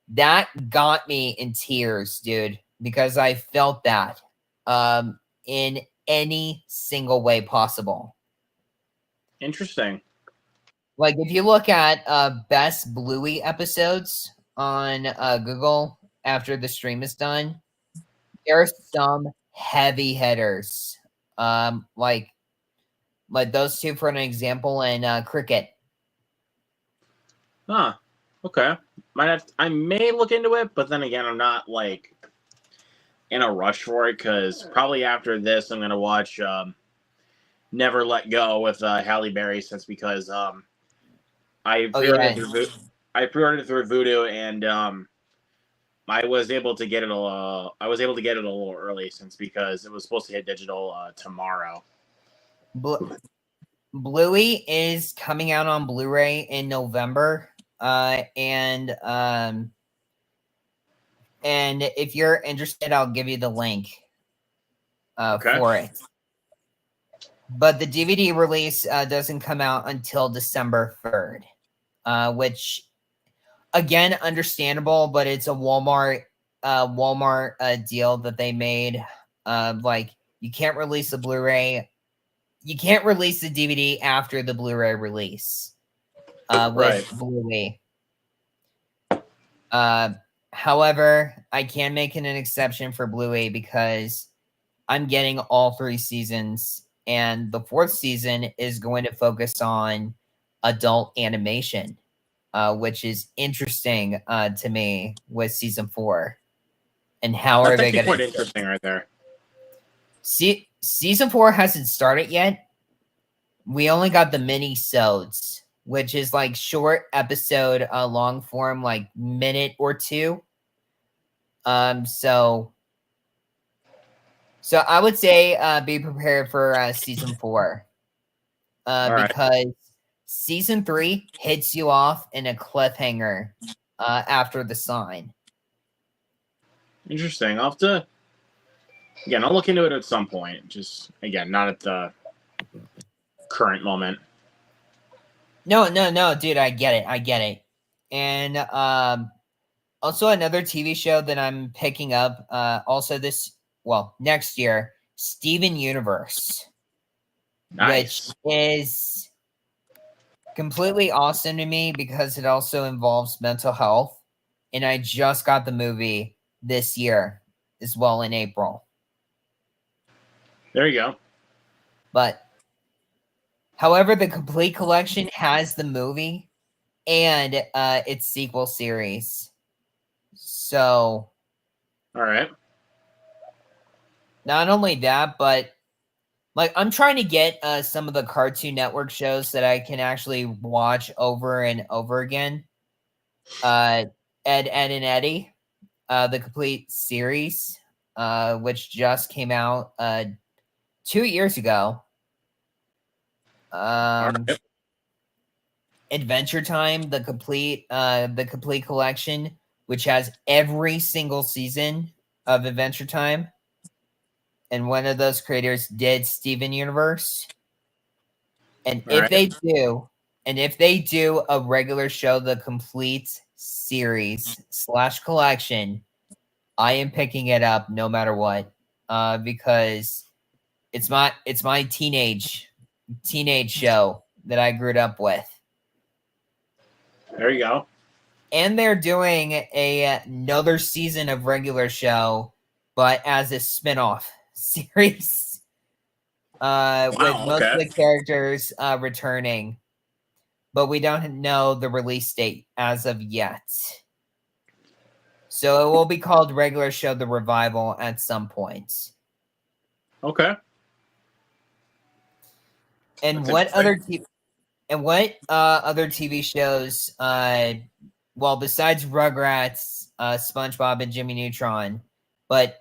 that got me in tears, dude, because I felt that in any single way possible. Interesting. Like if you look at best Bluey episodes on Google after the stream is done, there are some heavy hitters, like those two for an example, and Cricket. Huh. Okay. I may look into it, but then again, I'm not like in a rush for it because probably after this, I'm gonna watch Never Let Go with Halle Berry, since because I Oh pre-ordered yeah, through I pre-ordered through Vudu, and I was able to get it a little early, since because it was supposed to hit digital tomorrow. Bluey is coming out on Blu-ray in November. And if you're interested, I'll give you the link Okay. for it. But the DVD release doesn't come out until December 3rd, which again, understandable, but it's a Walmart deal that they made. Like you can't release the Blu-ray, you can't release the DVD after the Blu-ray release with Right. Bluey. However, I can make an exception for Bluey because I'm getting all 3 seasons, and the 4th season is going to focus on adult animation, which is interesting to me with season 4. And how are That's they actually going quite to interesting right there. see? Season 4 hasn't started yet. We only got the mini-sodes, which is like short episode, long form, like minute or two. So I would say be prepared for season 4, All right. because season 3 hits you off in a cliffhanger after the sign. Interesting. I'll have to again. I'll look into it at some point. Just again, not at the current moment. No, dude, I get it. And also another TV show that I'm picking up also next year, Steven Universe, Nice. which is completely awesome to me because it also involves mental health. And I just got the movie this year as well in April. There you go. But however, the complete collection has the movie and its sequel series. So All right. not only that, but like I'm trying to get some of the Cartoon Network shows that I can actually watch over and over again. Ed, and Eddie, the complete series, which just came out 2 years ago. All right. Adventure Time, the complete collection, which has every single season of Adventure Time. And one of those creators did Steven Universe. And All right. if they do a regular show, the complete series / collection, I am picking it up no matter what. Because it's my teenage show that I grew up with. There you go. And they're doing another season of regular show, but as a spin-off series. With most of the characters returning. But we don't know the release date as of yet. So it will be called Regular Show The Revival at some point. Okay. And That's what other interesting. other TV shows besides Rugrats, SpongeBob and Jimmy Neutron, but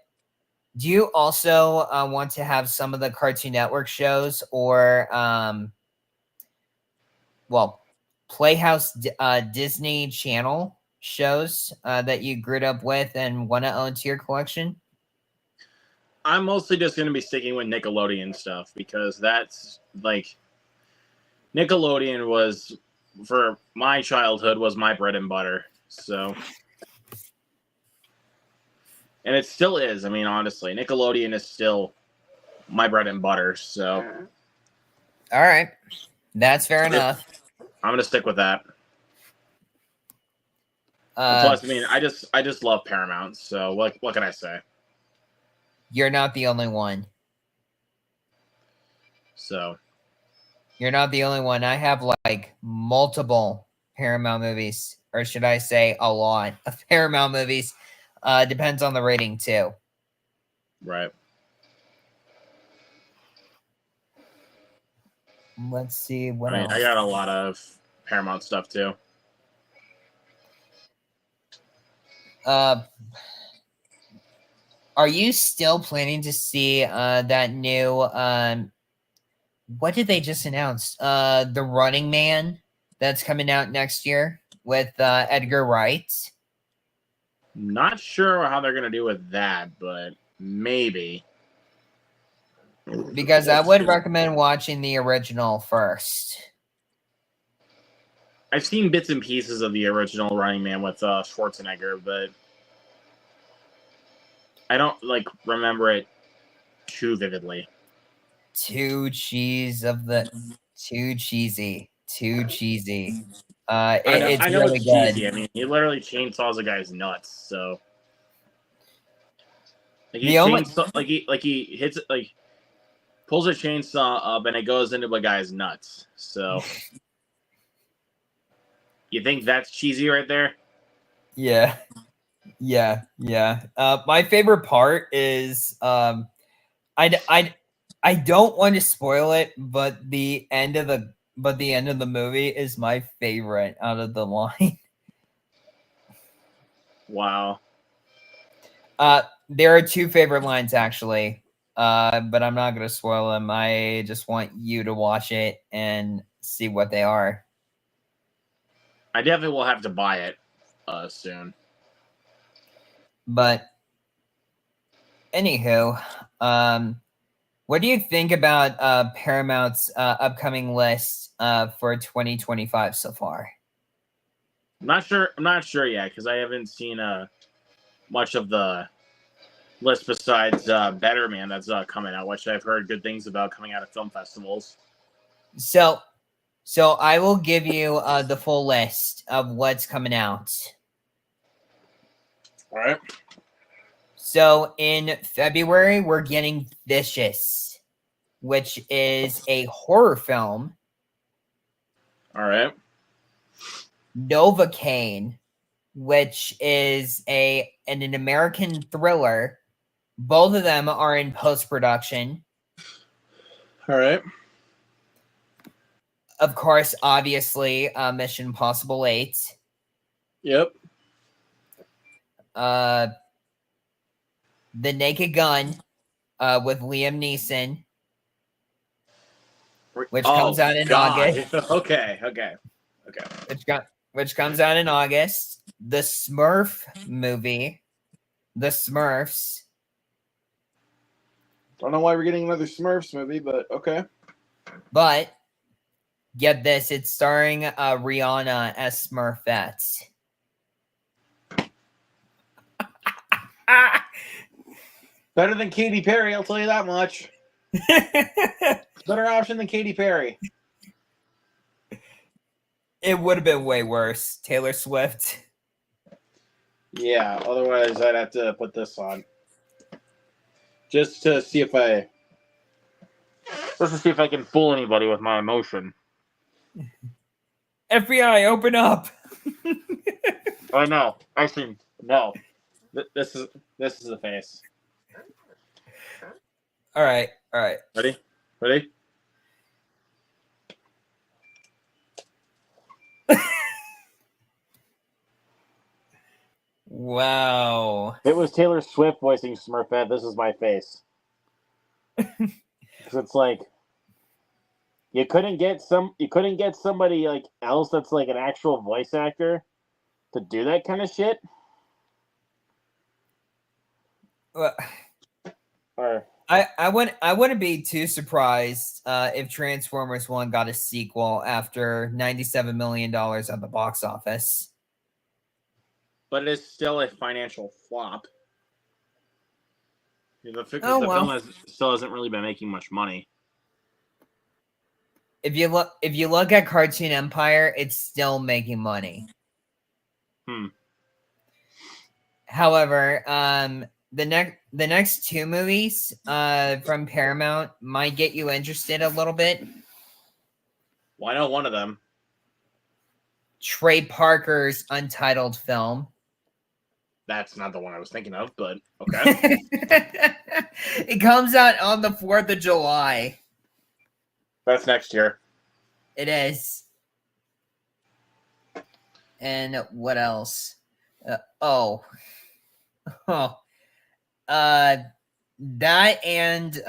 do you also want to have some of the Cartoon Network shows or Playhouse Disney Channel shows that you grew up with and want to own to your collection? I'm mostly just going to be sticking with Nickelodeon stuff because that's like Nickelodeon was for my childhood was my bread and butter. So, and it still is. I mean, honestly, Nickelodeon is still my bread and butter. So, all right, that's fair enough. I'm going to stick with that. Plus, I mean, I just love Paramount. So, what can I say? You're not the only one. So, you're not the only one. I have like multiple Paramount movies or should I say a lot of Paramount movies. Depends on the rating too. Right. Let's see what I mean, else. I got a lot of Paramount stuff too. Are you still planning to see that new what did they just announce? The Running Man that's coming out next year with Edgar Wright. Not sure how they're gonna do with that, but maybe. Because I would recommend watching the original first. I've seen bits and pieces of the original Running Man with Schwarzenegger, but I don't remember it too vividly. Too cheesy. It's I know really it's good. cheesy. I mean, he literally chainsaws a guy's nuts. So, he hits it, pulls a chainsaw up and it goes into a guy's nuts. So, you think that's cheesy right there? Yeah. My favorite part is I don't want to spoil it, but the end of the movie is my favorite out of the line. Wow. There are two favorite lines actually. But I'm not gonna spoil them. I just want you to watch it and see what they are. I definitely will have to buy it soon. But anywho, what do you think about Paramount's upcoming list for 2025 so far? I'm not sure yet because I haven't seen much of the list besides Better Man that's coming out, which I've heard good things about coming out of film festivals. So I will give you the full list of what's coming out. All right. So in February, we're getting Vicious, which is a horror film. All right. Novocaine, which is an American thriller. Both of them are in post-production. All right. Of course, obviously, Mission Impossible 8. Yep. The Naked Gun with Liam Neeson, which comes out in August. Okay. Which comes out in August. The Smurf movie, The Smurfs. Don't know why we're getting another Smurfs movie, but okay. But get this, it's starring Rihanna as Smurfette. Better than Katy Perry, I'll tell you that much. Better option than Katy Perry. It would have been way worse. Taylor Swift. Yeah, otherwise I'd have to put this on. Just to see if I can fool anybody with my emotion. FBI, open up. Oh no. Actually, no. This is the face. All right. Ready? Wow. If it was Taylor Swift voicing Smurfette, this is my face. Because it's you couldn't get somebody else that's an actual voice actor to do that kind of shit. Well, Or I wouldn't be too surprised if Transformers 1 got a sequel after $97 million at the box office. but it's still a financial flop. The well. film still hasn't really been making much money. If you look at Cartoon Empire, it's still making money. However, the next two movies from Paramount might get you interested a little bit. Well, I know one of them. Trey Parker's untitled film. That's not the one I was thinking of, but okay. It comes out on the 4th of July. That's next year. It is. And what else? That and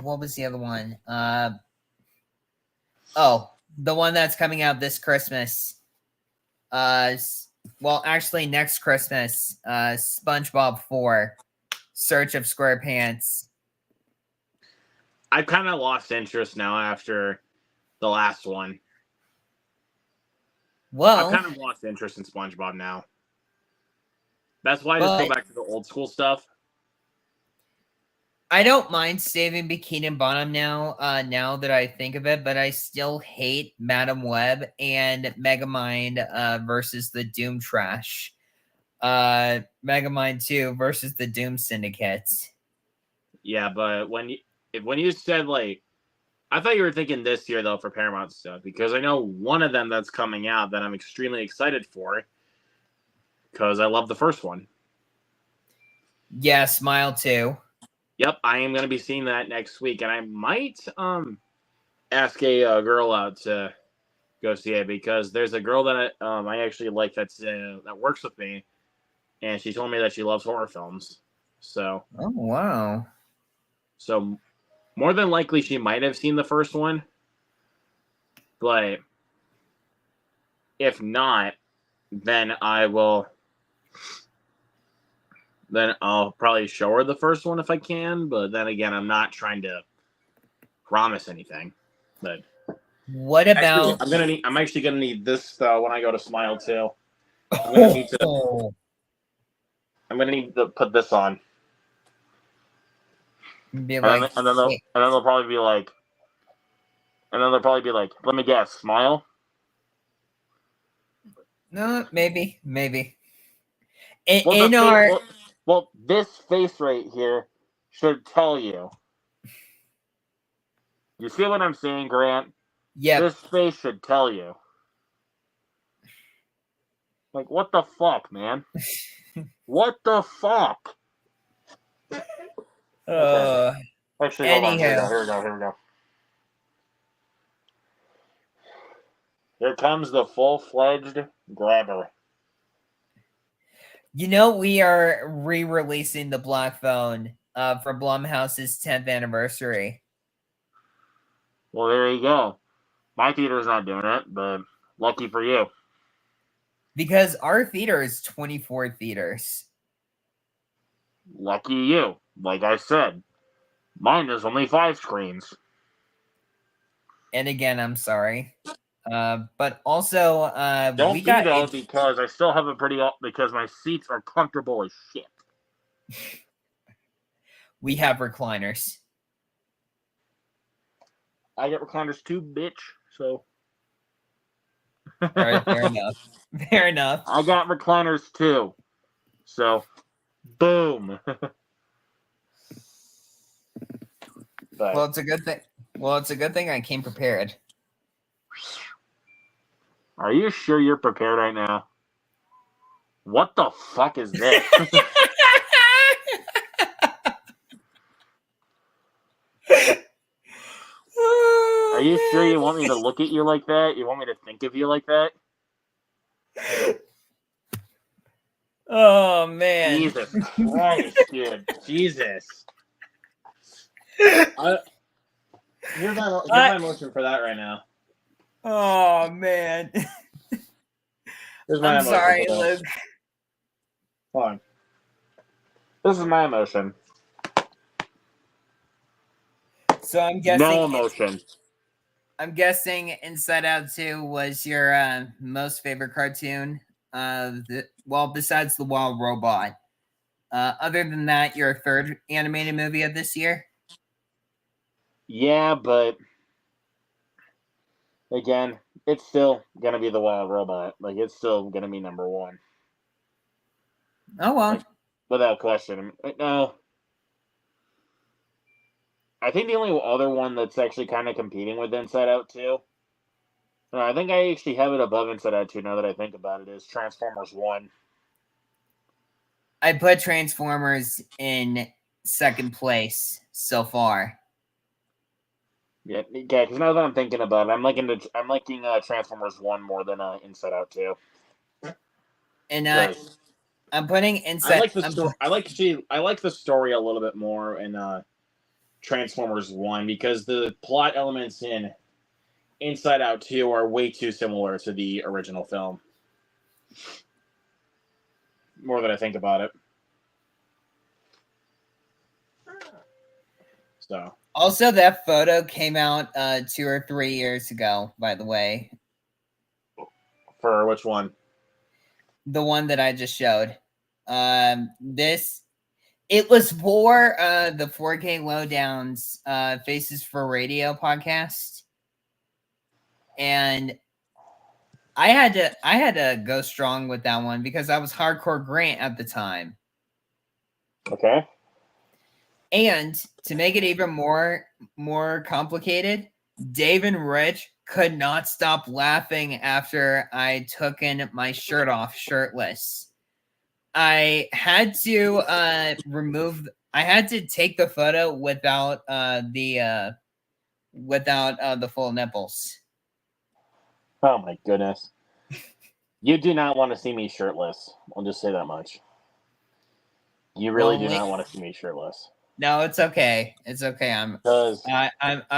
what was the other one? The one that's coming out this Christmas. Well, actually next Christmas, SpongeBob 4, Search of SquarePants. I've kind of lost interest now after the last one. Well, I've kind of lost interest in SpongeBob now. That's why I just go back to the old school stuff. I don't mind saving Bikini and Bottom now, now that I think of it, but I still hate Madam Web and Megamind versus the Doom Trash. Megamind 2 versus the Doom Syndicate. Yeah, but when you said, like, I thought you were thinking this year, though, for Paramount stuff, because I know one of them that's coming out that I'm extremely excited for, because I love the first one. Yeah, Smile 2. Yep, I am going to be seeing that next week, and I might ask a girl out to go see it, because there's a girl that I actually like that works with me, and she told me that she loves horror films. So. Oh, wow. So, more than likely, she might have seen the first one, but if not, then I'll probably show her the first one if I can. But then again, I'm not trying to promise anything. But what about? I'm actually gonna need this though when I go to Smile 2. I'm gonna need to put this on. And then they'll probably be like, let me guess, Smile. No, maybe. Well, this face right here should tell you. You see what I'm saying, Grant? Yeah. This face should tell you. Like, what the fuck, man? What the fuck? Actually, hold on. Here we go. Here comes the full-fledged grabber. You know, we are re-releasing the Black Phone for Blumhouse's 10th anniversary. Well, there you go. My theater's not doing it, but lucky for you. Because our theater is 24 theaters. Lucky you. Like I said, mine is only 5 screens. And again, I'm sorry. But also, don't be though, because I still have because my seats are comfortable as shit. We have recliners. I get recliners too, bitch. So. All right, fair enough. I got recliners too. So, boom. Well, it's a good thing. It's a good thing I came prepared. Are you sure you're prepared right now? What the fuck is this? Are you sure you want me to look at you like that? You want me to think of you like that? Oh, man. Jesus Christ, dude. Jesus. Here's my emotion for that right now. Oh, man. I'm sorry, Luke. Hold on. This is my emotion. So I'm guessing no emotion. I'm guessing Inside Out 2 was your most favorite cartoon. Besides The Wild Robot. Other than that, your third animated movie of this year? Yeah, but again, it's still gonna be The Wild Robot. Like, it's still gonna be number 1. Oh well, like, without question. No, I think the only other one that's actually kind of competing with Inside Out 2 No, I think I actually have it above Inside Out 2 now that I think about it. Is Transformers 1. I put Transformers in second place so far. Yeah, because now that I'm thinking about it, I'm liking Transformers 1 more than Inside Out 2. And Because I'm putting I Inside. like the story. I like the story a little bit more in Transformers 1 because the plot elements in Inside Out 2 are way too similar to the original film. More than I think about it. So Also, that photo came out 2 or 3 years ago, by the way. for which one? The one that I just showed. It was for the 4K Lowdowns Faces for Radio podcast. And I had to go strong with that one because I was hardcore Grant at the time. Okay. And to make it even more complicated, Dave and Rich could not stop laughing after I took in my shirt off shirtless. I had to I had to take the photo without the full nipples. Oh my goodness. You do not want to see me shirtless. I'll just say that much. You really do not want to see me shirtless. No, it's okay. It's okay. I'm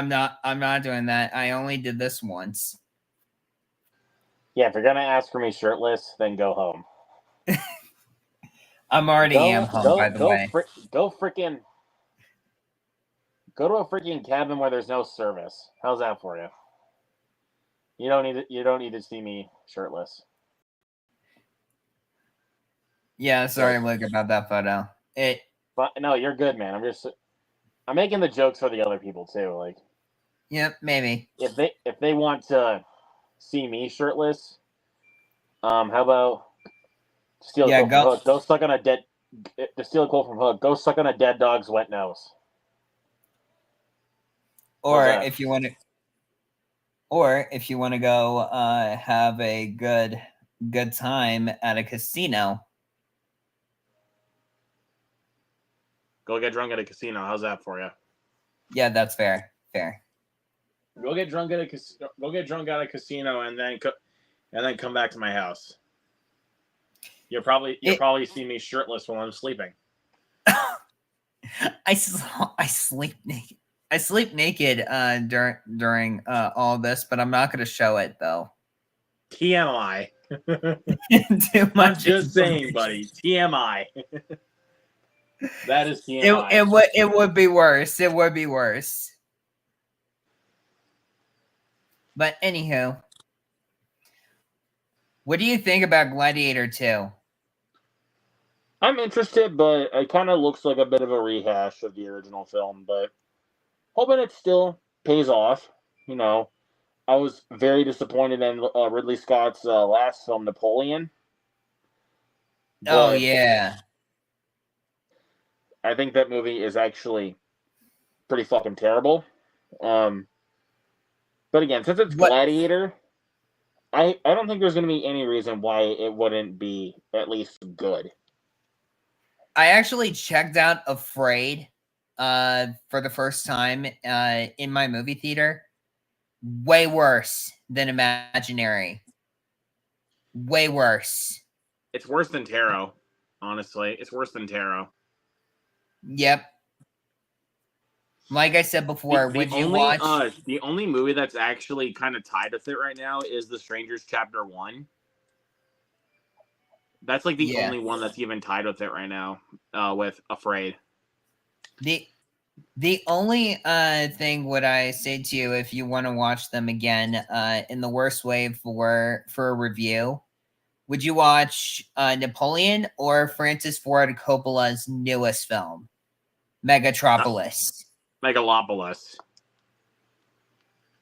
not doing that. I only did this once. Yeah, if you're gonna ask for me shirtless, then go home. I'm already am home, by the way. Go to a freaking cabin where there's no service. How's that for you? You don't need to see me shirtless. Yeah, sorry, Luke, about that photo. But no, you're good, man. I'm making the jokes for the other people too. Like, yeah, maybe if they want to see me shirtless, how about steal a quote from Hook? Go suck on a dead. To steal a quote from Hook, go suck on a dead dog's wet nose. Or if you want to go have a good time at a casino. Go get drunk at a casino. How's that for you? Yeah, that's fair. Fair. Go get drunk at a casino and then come back to my house. You'll probably see me shirtless while I'm sleeping. I sleep naked. I sleep naked during all this, but I'm not going to show it though. TMI. Too much. I'm just saying, buddy. TMI. That is TMI. It would be worse. It would be worse. But anywho, what do you think about Gladiator 2? I'm interested, but it kind of looks like a bit of a rehash of the original film, but hoping it still pays off. You know, I was very disappointed in Ridley Scott's last film, Napoleon. Oh, yeah. I think that movie is actually pretty fucking terrible. But again, since it's Gladiator, I don't think there's going to be any reason why it wouldn't be at least good. I actually checked out Afraid for the first time in my movie theater. Way worse than Imaginary. Way worse. It's worse than Tarot, honestly. It's worse than Tarot. Yep. Like I said before, the only movie that's actually kind of tied with it right now is The Strangers Chapter 1. That's like the only one that's even tied with it right now, with Afraid. The only thing would I say to you, if you want to watch them again in the worst way for a review, would you watch Napoleon or Francis Ford Coppola's newest film, Megalopolis? Megalopolis.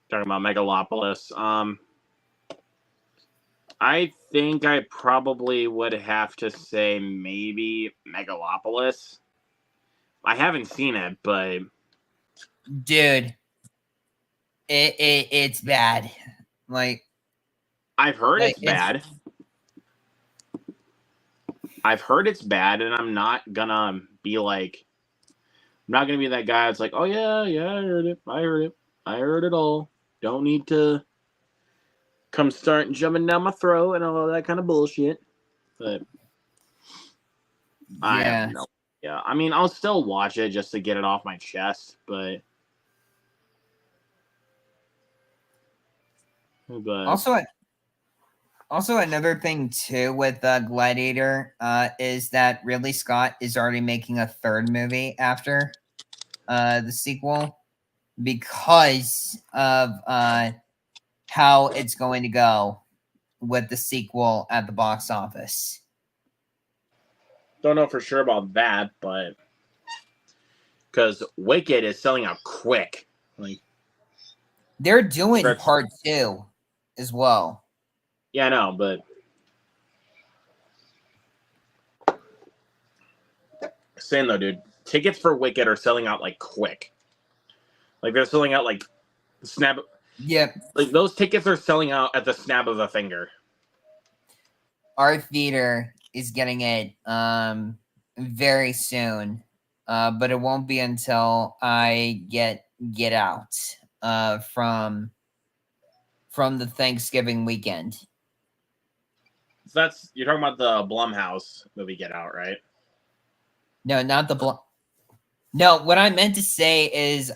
Talking about Megalopolis. I think I probably would have to say maybe Megalopolis. I haven't seen it, but dude, it's bad. Like, I've heard Like, it's bad. I've heard it's bad, and I'm not gonna be like, I'm not gonna be that guy that's like, oh yeah, I heard it, I heard it all. Don't need to come start jumping down my throat and all that kind of bullshit. But I yeah. have no. Yeah, I mean, I'll still watch it just to get it off my chest, but Also, another thing too with Gladiator is that Ridley Scott is already making a third movie after the sequel because of how it's going to go with the sequel at the box office. don't know for sure about that, but because Wicked is selling out quick. Like they're doing That's- part 2 as well. yeah, I know, but saying though, dude, tickets for Wicked are selling out like quick. Like they're selling out like snap. Yep. Like those tickets are selling out at the snap of a finger. Our theater is getting it very soon, but it won't be until I get out from the Thanksgiving weekend. So that's you're talking about the Blumhouse movie Get Out, right? No, not the No, what I meant to say is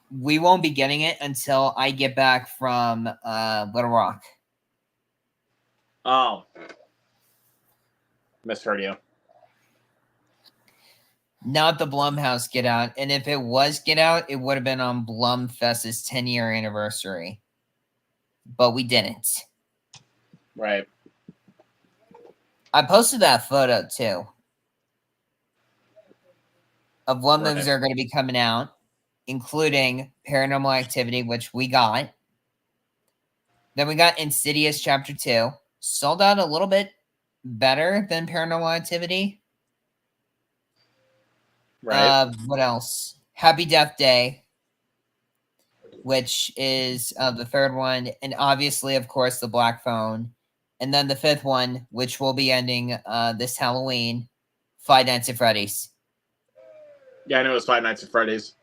we won't be getting it until I get back from Little Rock. Oh, misheard you. Not the Blumhouse Get Out, and if it was Get Out, it would have been on Blumfest's 10-year anniversary, but we didn't. Right. I posted that photo too of what movies are going to be coming out, including Paranormal Activity, which we got. Then we got Insidious Chapter 2. Sold out a little bit better than Paranormal Activity. Right. What else? Happy Death Day, which is the third one. And obviously, of course, The Black Phone. And then the fifth one, which will be ending this Halloween, Five Nights at Freddy's. Yeah, I know it was Five Nights at Freddy's.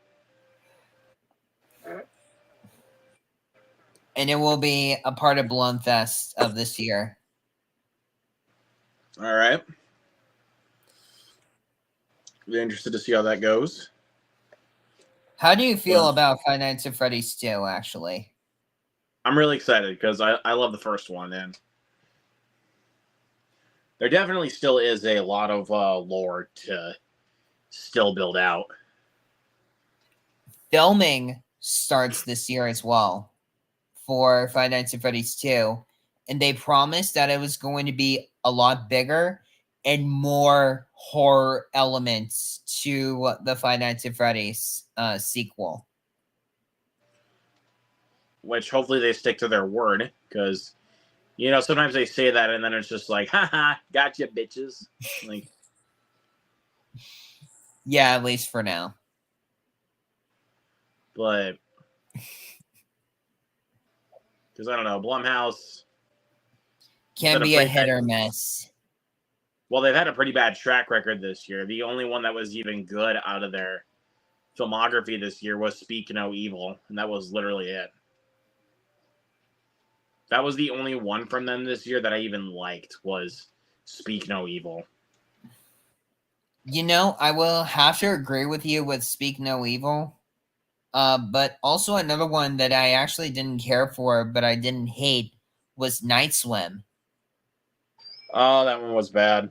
And it will be a part of Blumfest of this year. All right. Be interested to see how that goes. How do you feel about Five Nights at Freddy's 2, actually? I'm really excited because I love the first one, and there definitely still is a lot of lore to still build out. Filming starts this year as well for Five Nights at Freddy's 2, and they promised that it was going to be a lot bigger and more horror elements to the Five Nights at Freddy's sequel. Which hopefully they stick to their word, because you know sometimes they say that and then it's just like, haha, gotcha, bitches. Like, yeah, at least for now. But because I don't know, Blumhouse can be a hit or miss. Well, they've had a pretty bad track record this year. The only one that was even good out of their filmography this year was Speak No Evil, and that was literally it. That was the only one from them this year that I even liked was Speak No Evil. You know, I will have to agree with you with Speak No Evil. But also another one that I actually didn't care for, but I didn't hate, was Night Swim. Oh, that one was bad.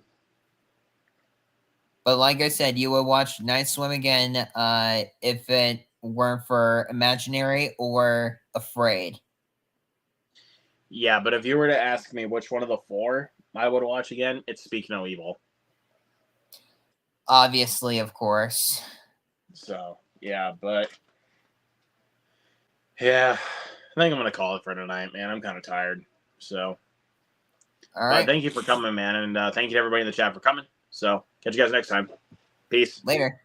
But like I said, you would watch Night Swim again if it weren't for Imaginary or Afraid. Yeah, but if you were to ask me which one of the four I would watch again, it's Speak No Evil. Obviously, of course. So, yeah, but yeah, I think I'm going to call it for tonight, man. I'm kind of tired. So, all right. Thank you for coming, man. And thank you to everybody in the chat for coming. So, catch you guys next time. Peace. Later.